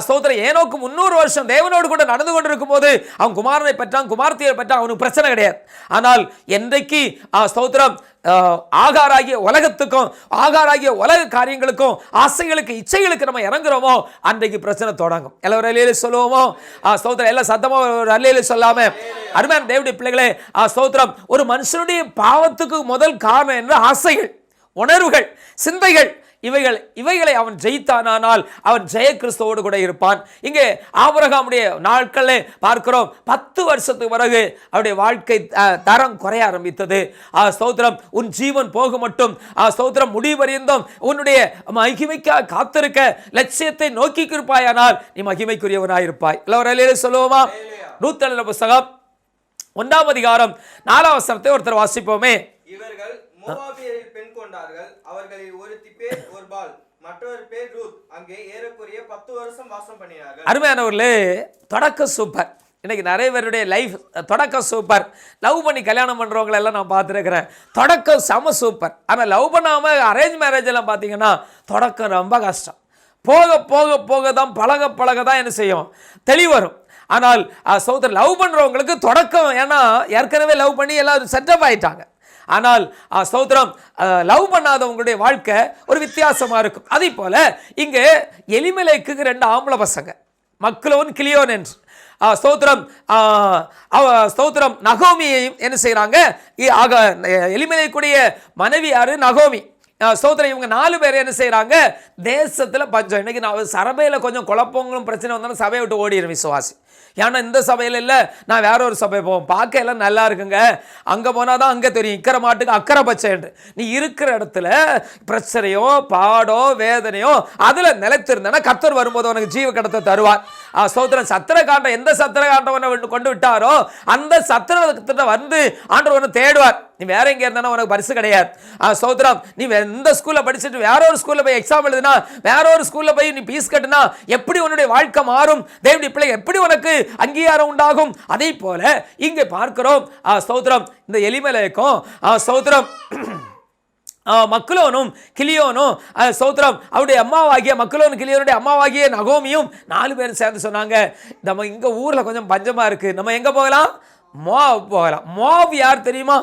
ஸ்தோத்திரம். ஏனோக்கு 300 வருஷம் தேவனோடு கூட நடந்து கொண்டு இருக்கும்போது அவன் குமாரனை பெற்றான், குமார்த்தியை பெற்றான், அவனுக்கு பிரச்சனை கிடையாது. ஆனால் என்றைக்கு ஸ்தோத்திரம் ஆகாராகிய உலகத்துக்கும் ஆகாராகிய உலக காரியங்களுக்கும் ஆசைகளுக்கு இச்சைகளுக்கு நம்ம இறங்குறோமோ அன்றைக்கு பிரச்சனை தொடங்கும். எல்லாரும் அல்லேலூயா சொல்லுவோமோ? ஸ்தோத்திரம். எல்லாம் சத்தமா ஒரு அல்லேலூயா சொல்லாம அருமையான தேவனுடைய பிள்ளைகளே, ஸ்தோத்திரம். ஒரு மனுஷனுடைய பாவத்துக்கு முதல் காரணம் என்ன? ஆசைகள், உணர்வுகள், சிந்தைகள். இவைகளை அவன் ஜெயித்தானால் அவன் ஜெய கிறிஸ்துவோடு கூட இருப்பான். இங்கே ஆபிரகாமுடைய நாட்களில் பார்க்கிறோம், 10 வருஷத்துக்கு பிறகு அவருடைய வாழ்க்கை தரம் குறைய ஆரம்பித்தது. ஸ்தோத்திரம். உன் ஜீவன் போக மட்டும் ஸ்தோத்திரம் முடிவறிந்தும் உன்னுடைய மகிமைக்காக காத்திருக்க லட்சியத்தை நோக்கி இருப்பாயானால் நீ மகிமைக்குரியவனாயிருப்பாய். எல்லோரும் சொல்லுவோமா? ரூத் எழுதின புத்தகம் 1ஆம் அதிகாரம் 4ஆம் வசனத்தை ஒருத்தர் வாசிப்போமே. இவர்கள் மோவாபியரில் பெண் கொண்டார்கள். அவர்களில் ஒருத்தி பேர் ஒர்பால், மற்றொரு பேர் ரூத். அங்கே ஏறக்குறைய 10 வருஷம் வாசம் பண்ணினார்கள். அருமையானவர்களே, தொடக்கம் சூப்பர். இன்னைக்கு நிறைய பேருடைய லைஃப் தொடக்கம் சூப்பர். லவ் பண்ணி கல்யாணம் பண்ணுறவங்களை எல்லாம் நான் பார்த்துருக்கிறேன். தொடக்கம் செம சூப்பர். ஆனால் லவ் பண்ணாமல் அரேஞ்ச் மேரேஜ் எல்லாம் பார்த்தீங்கன்னா தொடக்கம் ரொம்ப கஷ்டம். போக போக போக தான் பழக தான் என்ன செய்யும்? தெளிவு வரும். ஆனால் சோதர் லவ் பண்ணுறவங்களுக்கு தொடக்கம், ஏன்னா ஏற்கனவே லவ் பண்ணி எல்லாம் செட்டப் ஆகிட்டாங்க. ஆனால் ஸ்தோத்திரம், லவ் பண்ணாதவங்களுடைய வாழ்க்கை ஒரு வித்தியாசமாக இருக்கும். அதே போல இங்கே எலிமெலேக்கு 2 ஆம்பளை பசங்க, மக்லோன் கிளியோன் என்று. ஸ்தோத்திரம். நகோமியையும் என்ன செய்கிறாங்க? எலிமெலேக்குடைய மனைவி யாரு? நகோமி. ஸ்தோத்திரம். இவங்க 4 பேர் என்ன செய்கிறாங்க? தேசத்தில் பஞ்சம். இன்னைக்கு நான் சபையில் கொஞ்சம் குழப்பங்களும் பிரச்சனை வந்தாலும் சபையை விட்டு ஓடிடும் விசுவாசி. ஏன்னா இந்த சபையில் இல்லை, நான் வேற ஒரு சபை போவோம், பார்க்க எல்லாம் நல்லா இருக்குங்க, அங்கே போனால் தான் அங்கே தெரியும் இக்கரை மாட்டுக்கு அக்கறை பச்சைன்று. நீ இருக்கிற இடத்துல பிரச்சனையோ பாடோ வேதனையோ அதில் நிலைத்திருந்தேன்னா கர்த்தர் வரும்போது உனக்கு ஜீவ கடத்தை தருவார். ஸ்தோத்திரம். சத்திரகாண்டம் எந்த சத்திரகாண்டவனை கொண்டு விட்டாரோ அந்த சத்திரத்தை வந்து ஆண்டவர் ஒன்று தேடுவார். நீ வேற எங்கே இருந்தாலும் உனக்கு பரிசு கிடையாது. ஸ்தோத்திரம். நீ எந்த ஸ்கூலில் படிச்சுட்டு வேற ஒரு ஸ்கூலில் போய் எக்ஸாம் எழுதுனா, வேற ஒரு ஸ்கூலில் போய் நீ பீஸ் கட்டுனா எப்படி உன்னுடைய வாழ்க்கை மாறும்? தேவனுடைய பிள்ளை எப்படி உனக்கு அங்கீகாரம் உண்டாகும்? அதே போல இங்கே பார்க்கிறோம். ஸ்தோத்திரம். இந்த எலிமெலேக்கும் ஸ்தோத்திரம் மக்லோனும் கிலியோனும் ஸ்தோத்திரம் அவருடைய அம்மாவாகிய மக்லோன் கிலியோனுடைய அம்மாவாகிய நகோமியும் 4 பேரும் சேர்ந்து சொன்னாங்க, நம்ம இங்கே ஊரில் கொஞ்சம் பஞ்சமாக இருக்குது, நம்ம எங்கே போகலாம்? மோவாப் போகலாம். மோவாப் யார் தெரியுமா?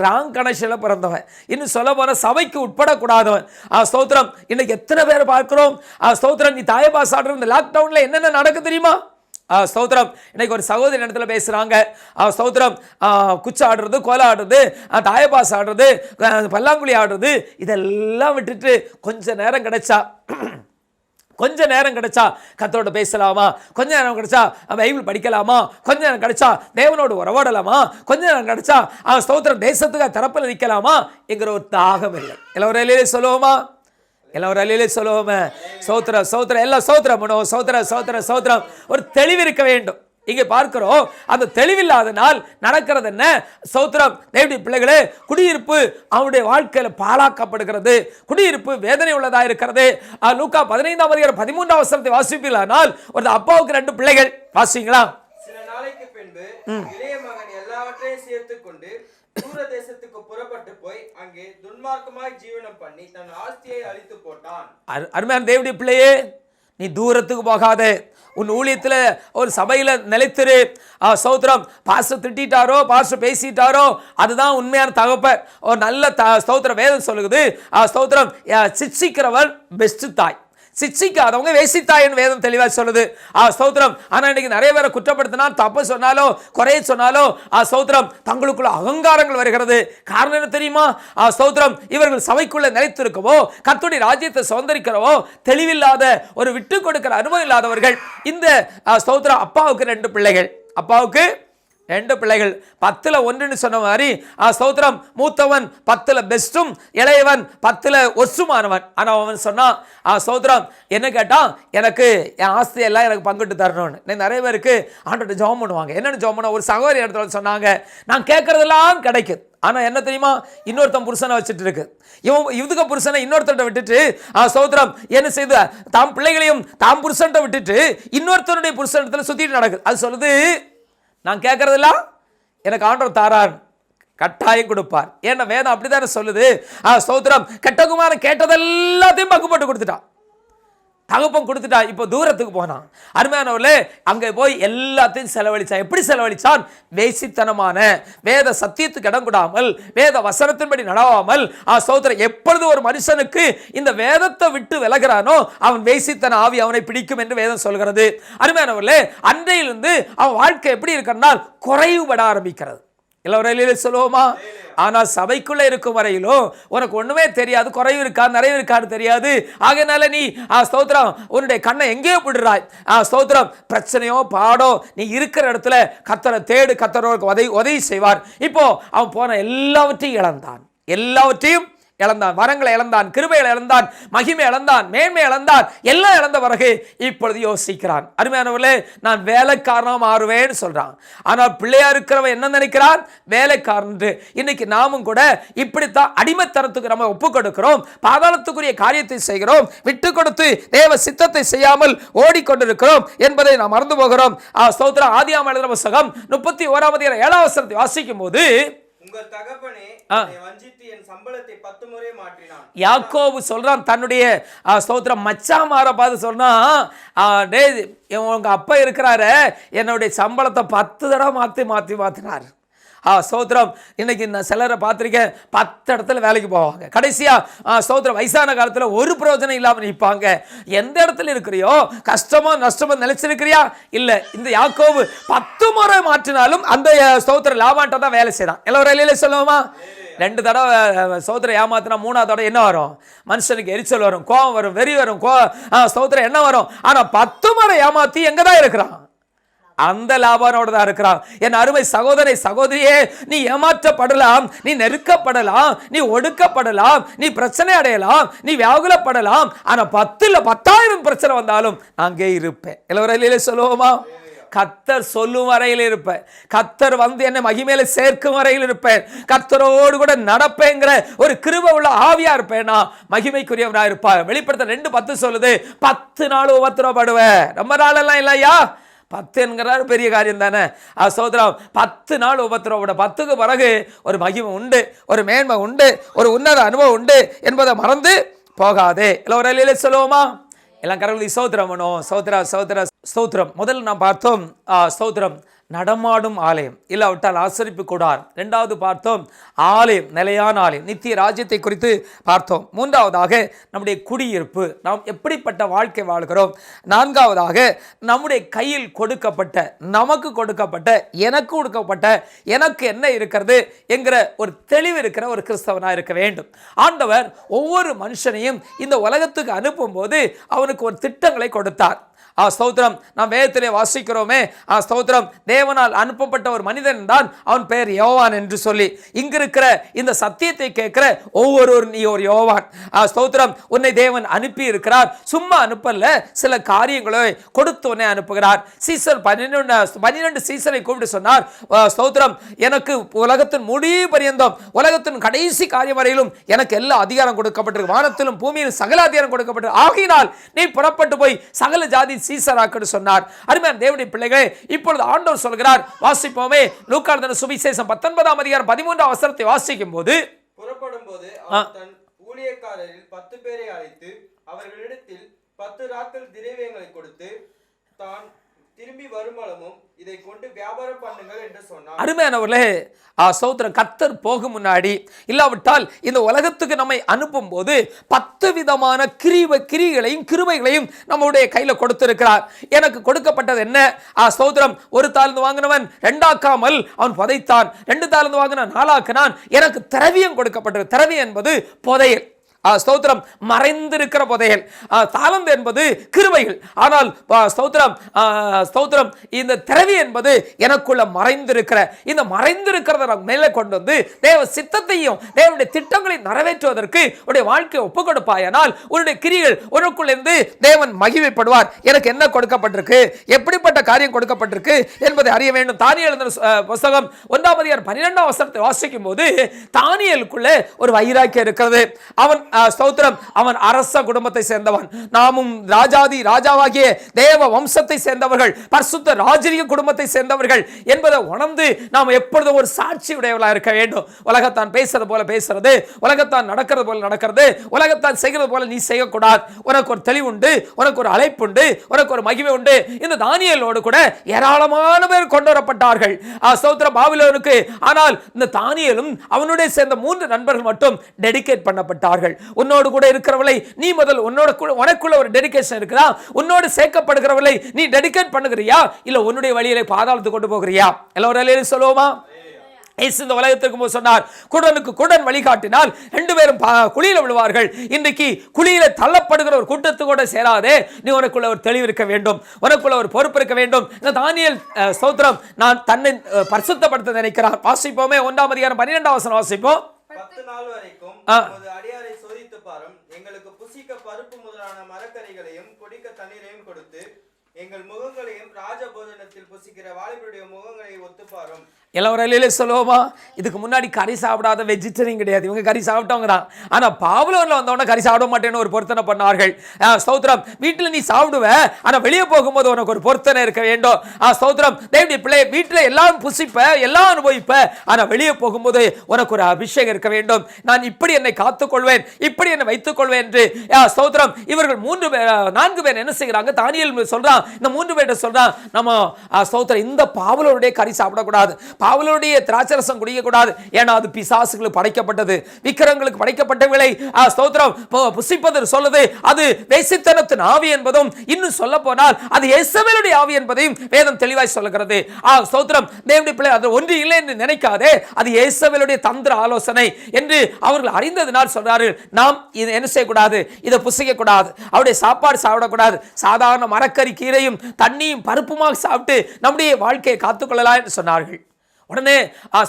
ராங் கனெக்ஷனில் பிறந்தவன், இன்னும் சொல்ல போன சபைக்கு உட்படக்கூடாதவன். ஸ்தோத்திரம் இன்னைக்கு எத்தனை பேர் பார்க்கிறோம். ஸ்தோத்திரம் நீ தாயபாஸ் ஆடுற இந்த லாக்டவுனில் என்னென்ன நடக்கு தெரியுமா? ஸ்தோத்திரம் இன்னைக்கு ஒரு சகோதரி இடத்துல பேசுகிறாங்க. ஸ்தோத்திரம் குச்சி ஆடுறது, கோலை ஆடுறது, தாயபாஸ் ஆடுறது, பல்லாங்குழி ஆடுறது, இதெல்லாம் விட்டுட்டு கொஞ்சம் நேரம் கிடைச்சா கர்த்தரோட பேசலாமா, கொஞ்ச நேரம் கிடைச்சா பைபிள் படிக்கலாமா, கொஞ்ச நேரம் கிடைச்சா தேவனோடு உறவாடலாமா, கொஞ்ச நேரம் கிடைச்சா ஸ்தோத்திரம் தேசத்துக்கு தரப்பில் நிற்கலாமா என்கிற ஒரு தாகம் இல்லை. எல்லாரும் சொல்லுவோமா? எல்லாரும் அலையிலே சொல்லுவோமே. சோத்திரம் சோத்திரம் எல்லாம் சோத்திரம் பண்ணுவோம். சோத்திரம் சோத்திரம் சோத்திரம். ஒரு தெளிவு இருக்க வேண்டும். இங்கே பார்க்கிறோம், அந்த தெளிவில்லாதனால் நடக்கிறது என்ன? சோத்திரம் தேவனுடைய பிள்ளைகளே, குடியிருப்பு அவனுடைய வாழ்க்கையில் பாழாக்கப்படுகிறது. குடியிருப்பு வேதனை உள்ளதா இருக்கிறது. லூக்கா 15:13 வாசிப்பீர்களானால், ஒரு அப்பாவுக்கு 2 பிள்ளைகள். வாசிங்களா? சில நாளைக்கு பின்பு இளைய மகன் எல்லாவற்றையும் சேர்த்துக் கொண்டு தூர தேசத்துக்கு புறப்பட்டு போய் அங்கே துன்மார்க்கமாய் ஜீவனம் பண்ணி தன் ஆஸ்தியை அழித்து போட்டான். அருமையான தேவனுடைய பிள்ளையே, நீ தூரத்துக்கு போகாதே. உன் ஊழியத்தில் ஒரு சபையில் நிலைத்திரு. ஸ்தோத்திரம் பாஸ்டர் திட்டாரோ, பாஸ்டர் பேசிட்டாரோ, அதுதான் உண்மையான தகப்பன். ஒரு நல்ல ஸ்தோத்திரம் வேதம் சொல்லுது. ஸ்தோத்திரம் சிக்ஷிக்கிறவன் பெஸ்ட் தாய், சிக்ஷிக்காதவங்க வேசித்தாயின்னு வேதம் தெளிவாக சொல்லுது. ஸ்தோத்திரம். ஆனால் இன்னைக்கு நிறைய பேரை குற்றப்படுத்தினா, தப்பு சொன்னாலோ, குறைய சொன்னாலோ, ஸ்தோத்திரம் தங்களுக்குள்ள அகங்காரங்கள் வருகிறது. காரணம் என்ன தெரியுமா? ஸ்தோத்திரம் இவர்கள் சபைக்குள்ள நிலைத்திருக்கவோ, கர்த்தருடைய ராஜ்யத்தை சுதந்திரிக்கிறவோ தெளிவில்லாத, ஒரு விட்டு கொடுக்கிற அனுபவம் இல்லாதவர்கள். இந்த ஸ்தோத்திரம் அப்பாவுக்கு 2 பிள்ளைகள். அப்பாவுக்கு 2 பிள்ளைகள். 10ல் 1 சொன்ன மாதிரி ஸ்தோத்திரம் மூத்தவன் 10ல் பெஸ்டும், இளையவன் 10ல் ஒர்ஸுமானவன். ஆனால் அவன் சொன்னான், ஸ்தோத்திரம் என்ன கேட்டான், எனக்கு என் ஆஸ்தியெல்லாம் எனக்கு பங்கிட்டு தரணும்னு. நிறைய பேருக்கு ஆண்டோட ஜெபம் பண்ணுவாங்க. என்னென்னு ஜெபம் பண்ண? ஒரு சகோதரி இடத்துல சொன்னாங்க, நான் கேட்கறதெல்லாம் கிடைக்குது, ஆனால் என்ன தெரியுமா, இன்னொருத்தன் புருஷனை வச்சுட்டு இருக்கு. இதுக்கு புருஷனை இன்னொருத்தர்கிட்ட விட்டுட்டு ஸ்தோத்திரம் என்ன செய்து தாம் பிள்ளைகளையும் தாம் புருஷன்ட்ட விட்டுட்டு இன்னொருத்தருடைய புருஷனத்தில் சுற்றிட்டு நடக்குது. அது சொல்லுது, நான் கேட்கறதெல்லாம் எனக்கு ஆண்டவர் தாரான், கட்டாயம் கொடுப்பார். ஏன்னா வேதம் அப்படித்தானே சொல்லுது. ஸ்தோத்திரம் கெட்டகுமாரன் கேட்டதெல்லாத்தையும் பங்குபட்டு கொடுத்துட்டான், தகப்பம் கொடுத்துட்டா. இப்போ தூரத்துக்கு போனான். அருமையானவர்களே, அங்கே போய் எல்லாத்தையும் செலவழிச்சான். எப்படி செலவழிச்சான்? வேசித்தனமான வேத சத்தியத்துக்கு இடம் கொடாமல், வேத வசனத்தின்படி நடவாமல். ஸ்தோத்திரம் எப்பொழுது ஒரு மனுஷனுக்கு இந்த வேதத்தை விட்டு விலகிறானோ அவன் வேசித்தன ஆவி அவனை பிடிக்கும் என்று வேதம் சொல்கிறது. அருமையானவர்களே, அன்றையிலிருந்து அவன் வாழ்க்கை எப்படி இருக்கிறனால் குறைவுபட ஆரம்பிக்கிறது. எல்லாரும் சொல்லுவோமா? ஆனால் சபைக்குள்ள இருக்கும் வரையிலும் உனக்கு ஒண்ணுமே தெரியாது, குறைவு இருக்கா நிறைய இருக்கான்னு தெரியாது. ஆகையினால நீ ஸ்தோத்திரம் உன்னுடைய கண்ணை எங்கேயோ விடுறாய். ஸ்தோத்திரம் பிரச்சனையோ பாடோ, நீ இருக்கிற இடத்துல கர்த்தரை தேடு, கர்த்தரோடு உதவி செய்வார். இப்போ அவன் போன எல்லாவற்றையும் இழந்தான், வரங்களை இழந்தான், கிருபைகளை இழந்தான், மகிமை இழந்தான், மேன்மை இழந்தான், எல்லாம் இழந்த பிறகு இப்பொழுது யோசிக்கிறான். அருமையானவர்களே, நான் வேலைக்காரனாக மாறுவேன்னு சொல்றான். ஆனால் பிள்ளையா இருக்கிறவன் என்ன நினைக்கிறான்? வேலைக்காரன். இன்னைக்கு நாமும் கூட இப்படித்தான் அடிமைத்தனத்துக்கு நம்ம ஒப்பு கொடுக்கிறோம், பாதாளத்துக்குரிய காரியத்தை செய்கிறோம், விட்டு கொடுத்து தேவ சித்தத்தை செய்யாமல் ஓடிக்கொண்டிருக்கிறோம் என்பதை நாம் மறந்து போகிறோம். ஸ்தோத்திரம் ஆதியாகமம் எழுதின புத்தகம் 31:7 வாசிக்கும் போது, உங்கள் தகப்பனே வஞ்சித்து என் சம்பளத்தை 10 முறை மாற்றினான். யாக்கோபு சொல்றான் தன்னுடைய ஸ்தோத்திரம் மச்சாமார பார்த்து சொன்னா, உங்க அப்பா இருக்கிறாரு, என்னுடைய சம்பளத்தை 10 தடவை மாத்தினார். ஸ்தோத்திரம் இன்னைக்கு நான் சிலரை பார்த்துருக்கேன், 10 இடத்துல வேலைக்கு போவாங்க, கடைசியா ஸ்தோத்திரம் வயசான காலத்தில் ஒரு பிரயோஜனம் இல்லாமல் நிற்பாங்க. எந்த இடத்துல இருக்கிறியோ, கஷ்டமோ நஷ்டமோ நிலைச்சிருக்கிறியா? இல்லை. இந்த யாக்கோபு 10 முறை மாற்றினாலும் அந்த ஸ்தோத்திரம் லாபான்ட்ட தான் வேலை செய்தான். எல்லாரும் சொல்லுவோமா? 2 தடவை ஸ்தோத்திரம் ஏமாத்தினா 3ஆவது தடவை என்ன வரும்? மனுஷனுக்கு எரிச்சல் வரும், கோபம் வரும், வெறி வரும், ஸ்தோத்திரம் என்ன வரும்? ஆனா 10 முறை ஏமாத்தி எங்க தான் இருக்கிறான்? அந்த லாபானோட தான் இருக்கிறான். என் அருமை சகோதரி சகோதரியே, நீ ஏமாற்றப்படலாம், நீ நெருக்கப்படலாம், நீ ஒடுக்கப்படலாம், நீ பிரச்சனை அடையலாம், நீ வியாகுலப்படலாம். ஆனா 10ல் 10,000 பிரச்சனை வந்தாலும் அங்கே இருப்பேன். எல்லாரும் சொல்லுவோமா? கர்த்தர் சொல்லும் வரையில் இருப்பேன், கர்த்தர் வந்து என்னை மகிமையில சேர்க்கும் வரையில் இருப்பேன், கர்த்தரோடு கூட நடப்பேங்கிற ஒரு கிருபை உள்ள ஆவியா இருப்பேனா மகிமைக்குரியவனா இருப்பார். வெளிப்படுத்த 2:10 சொல்லுது, 10 நாள் உபத்திரப்படுவேன். ரொம்ப நாள் எல்லாம் இல்லையா, 10 என்கிறார், பெரிய காரியம் தானே. ஸ்தோத்திரம். 10 நாள் உபத்திரவோட 10க்கு பிறகு ஒரு மகிமை உண்டு, ஒரு மேன்மை உண்டு, ஒரு உன்னத அனுபவம் உண்டு என்பதை மறந்து போகாதே. இல்லை ஒரு அலையிலே சொல்லுவோமா? எல்லாம் கரவழி ஸ்தோத்திரம் பண்ணுவோம். ஸ்தோத்திர ஸ்தோத்திர ஸ்தோத்திரம். முதல்ல நாம் பார்த்தோம் ஸ்தோத்திரம் நடமாடும் ஆலயம், இல்லாவிட்டால் ஆசரிப்பு கூடார். 2வது பார்த்தோம் ஆலயம், நிலையான ஆலயம், நித்திய ராஜ்யத்தை குறித்து பார்த்தோம். 3வதாக நம்முடைய குடியிருப்பு, நாம் எப்படிப்பட்ட வாழ்க்கை வாழ்கிறோம். 4வதாக நம்முடைய கையில் கொடுக்கப்பட்ட, நமக்கு கொடுக்கப்பட்ட, எனக்கு கொடுக்கப்பட்ட, எனக்கு என்ன இருக்கிறது என்கிற ஒரு தெளிவு இருக்கிற ஒரு கிறிஸ்தவனாக இருக்க வேண்டும். ஆண்டவர் ஒவ்வொரு மனுஷனையும் இந்த உலகத்துக்கு அனுப்பும் போது அவனுக்கு ஒரு திட்டங்களை கொடுத்தார். ஸ்தோத்திரம். நாம் வேதத்திலே வாசிக்கிறோமே, ஸ்தோத்திரம், தேவனால் அனுப்பப்பட்ட ஒரு மனிதன் தான், அவன் பெயர் யோவான் என்று சொல்லி. இங்கு இருக்கிற இந்த சத்தியத்தை கேட்கிற ஒவ்வொருவரும் நீ ஒரு யோவான். ஸ்தோத்திரம். உன்னை தேவன் அனுப்பி இருக்கிறார். சும்மா அனுப்பல, சில காரியங்களை கொடுத்து உன்னை அனுப்புகிறார். சீசர் 12 சீசரை கூப்பிட்டு சொன்னார், ஸ்தோத்திரம், எனக்கு உலகத்தின் முடிவு பரியந்தம், உலகத்தின் கடைசி காரியம் வரையிலும் எனக்கு எல்லா அதிகாரம் கொடுக்கப்பட்டிருக்கு, வானத்திலும் பூமியிலும் சகல அதிகாரம் கொடுக்கப்பட்டிருக்கு. ஆகையினால் நீ புறப்பட்டு போய் சகல ஜாதி சீசராக்குன்னு சொன்னார். அருமையான தேவனுடைய பிள்ளைகளே, இப்பொழுது ஆண்டவர் சொல்கிறார், வாசிப்போமே, லூக்கா எழுதின சுவிசேஷம் 19ஆம் அதிகாரம் 13ஆம் வசனத்தை வாசிக்கும் போது, புறப்படும் போது அவர் தன் ஊழியக்காரரில் 10 பேரை அழைத்து அவர்களிடத்தில் 10 ராத்தல் திரவியங்களை கொடுத்து, தான் திரும்பி வருமளவும் இதை கொண்டு வியாபாரம் பண்ணுங்கள் என்று சொன்னார். அருமையானவர்களே, ஸ்தோத்திரம், கர்த்தர் போகும் முன்னாடி, இல்லாவிட்டால் இந்த உலகத்துக்கு நம்மை அனுப்பும் போது 10 விதமான கிரிகளையும் கிருபைகளையும் நம்முடைய கையில கொடுத்திருக்கிறார். எனக்கு கொடுக்கப்பட்டது என்ன? ஸ்தோத்திரம். 1 தாலந்து வாங்கினவன் 2 ஆக்காமல் அவன் புதைத்தான், 2 தாலந்து வாங்கின 4 ஆக்கினான். எனக்கு திரவியம் கொடுக்கப்பட்டது. திரவியம் என்பது புதையல். ஸ்தோத்திரம், மறைந்திருக்கிற புதையல். தாளந்து என்பது கிருபைகள். ஆனால் ஸ்தோத்திரம், ஸ்தோத்திரம், இந்த திரவி என்பது எனக்குள்ள மறைந்திருக்கிற, இந்த மறைந்திருக்கிறத மேலே கொண்டு வந்து தேவ சித்தத்தையும் தேவனுடைய திட்டங்களை நிறைவேற்றுவதற்கு உடைய வாழ்க்கையை ஒப்புக் கொடுப்பாயானால் உன்னுடைய கிரிகள் உனக்குள்ளிருந்து தேவன் மகிமைப்படுவார். எனக்கு என்ன கொடுக்கப்பட்டிருக்கு, எப்படிப்பட்ட காரியம் கொடுக்கப்பட்டிருக்கு என்பதை அறிய வேண்டும். தானியேல் எழுதின புத்தகம் 1ஆம் அதிகாரம் 12ஆம் வசனத்தை வாசிக்கும் போது தானியேலுக்குள்ளே ஒரு வைராக்கியம் இருக்கிறது. அவன் ஸ்தோத்திரம், அவன் அரச குடும்பத்தை சேர்ந்தவன். நாமும் ராஜாவாகிய தேவ வம்சத்தை சேர்ந்தவர்கள், பரிசுத்த ராஜரீக குடும்பத்தை சேர்ந்தவர்கள் என்பதை உணர்ந்து நாம் எப்பொழுதும் ஒரு சாட்சி உடையவர்களாக இருக்க வேண்டும். உலகத்தான் பேசுறது போல பேசுறது, உலகத்தான் நடக்கிறது போல நடக்கிறது, உலகத்தான் செய்கிறது போல நீ செய்யக்கூடாது. உனக்கு ஒரு தெளிவு உண்டு, உனக்கு ஒரு அழைப்பு உண்டு, உனக்கு ஒரு மகிமை உண்டு. இந்த தானியேலோடு கூட ஏராளமான பேர் கொண்டு வரப்பட்டார்கள் ஸ்தோத்திரம் பாபிலோனுக்கு. ஆனால் இந்த தானியேலும் அவனுடைய சேர்ந்த 3 நண்பர்கள் மட்டும் டெடிகேட் பண்ணப்பட்டார்கள். உன்னோடு கூட இருக்கிறவளை நீ முதல் உனக்குள்ள ஒரு டெடிகேஷன் இருக்குதா? உன்னோடு சேர்க்கப்படுகிறவளை நீ டெடிகேட் பண்ணுகிறியா, இல்ல உன்னுடைய வழியிலே பாதாளத்துக்கு கொண்டு போகிறியா? எல்லாரும் சொல்லுவோமா? இந்த உலகத்திற்கு சொன்னார், குடனுக்கு குடன் வழிகாட்டினால் 2 பேரும் குழியில விழுவார்கள். இன்றைக்கு குழியில தள்ளப்படுகிற ஒரு கூட்டத்து கூட சேராதே. நீ உனக்குள்ள ஒரு தெளிவு இருக்க வேண்டும், உனக்குள்ள ஒரு பொறுப்பு இருக்க வேண்டும். இந்த தானியேல் ஸ்தோத்திரம், நான் தன்னை பரிசுத்தப்படுத்த நினைக்கிறான். வாசிப்போமே, 1ஆம் அதிகாரம் 12ஆம் வசனம் வாசிப்போம். 10 நாள் வரைக்கும் அடியாரை சோதித்து பாரும், எங்களுக்கு புசிக்க பருப்பு முதலான மரக்கறிகளையும் குடிக்க தண்ணீரையும் கொடுத்து எங்கள் முகங்களையும் ராஜபோஜனத்தில் புசிக்கிற வாலிபருடைய முகங்களை ஒத்துப்பாரும். எல்லாரும் சொல்லுவோமா? இதுக்கு முன்னாடி கறி சாப்பிடாத வெஜிடேரியன் கிடையாது, இவங்க கறி சாப்பிட்டவங்க தான். ஆனா பாபுலோன்ல வந்தவன கறி சாப்பிட மாட்டேன்னு ஒரு பொருத்தனை பண்ணார்கள். ஸ்தோத்திரம், வீட்டில் நீ சாப்பிடுவ, ஆனா வெளியே போகும்போது உனக்கு ஒரு பொருத்தனை இருக்க வேண்டும். ஸ்தோத்திரம், தேவனுடைய பிள்ளை, வீட்டில் எல்லாம் புசிப்ப, எல்லாம் அனுபவிப்ப, ஆனா வெளியே போகும்போது உனக்கு ஒரு அபிஷேகம் இருக்க வேண்டும். நான் இப்படி என்னை காத்துக்கொள்வேன், இப்படி என்னை வைத்துக் கொள்வேன் என்று. ஸ்தோத்திரம், இவர்கள் 4 பேர் என்ன செய்கிறாங்க? தானியேல் சொல்றான், இந்த 3 பேர் சொல்றான், நம்ம ஸ்தோத்திரம், இந்த பாபுலோனுடைய கறி சாப்பிடக்கூடாது, பாவலுடைய திராட்சரசம் குடிக்கக்கூடாது, ஏன்னா அது பிசாசுகளுக்கு படைக்கப்பட்டது, விக்கிரங்களுக்கு படைக்கப்பட்டவர்களை ஸ்தோத்திரம் புசிப்பது சொல்லுது. அது வேசித்தனத்தின் ஆவி என்பதும், இன்னும் சொல்ல போனால் அது இயேசுவினுடைய ஆவி என்பதையும் வேதம் தெளிவாய் சொல்லுகிறது. ஸ்தோத்திரம், தேவனுடைய பிள்ளை, அது ஒன்று இல்லை என்று நினைக்காதே, அது இயேசுவினுடைய தந்திர ஆலோசனை என்று அவர்கள் அறிந்ததினால் சொல்றார்கள், நாம் இதை என்ன செய்யக்கூடாது, இதை புசிக்க கூடாது, அவருடைய சாப்பாடு சாப்பிடக்கூடாது, சாதாரண மரக்கறி கீரையும் தண்ணியும் பருப்புமாக சாப்பிட்டு நம்முடைய வாழ்க்கையை காத்துக்கொள்ளலாம் என்று சொன்னார்கள். உடனே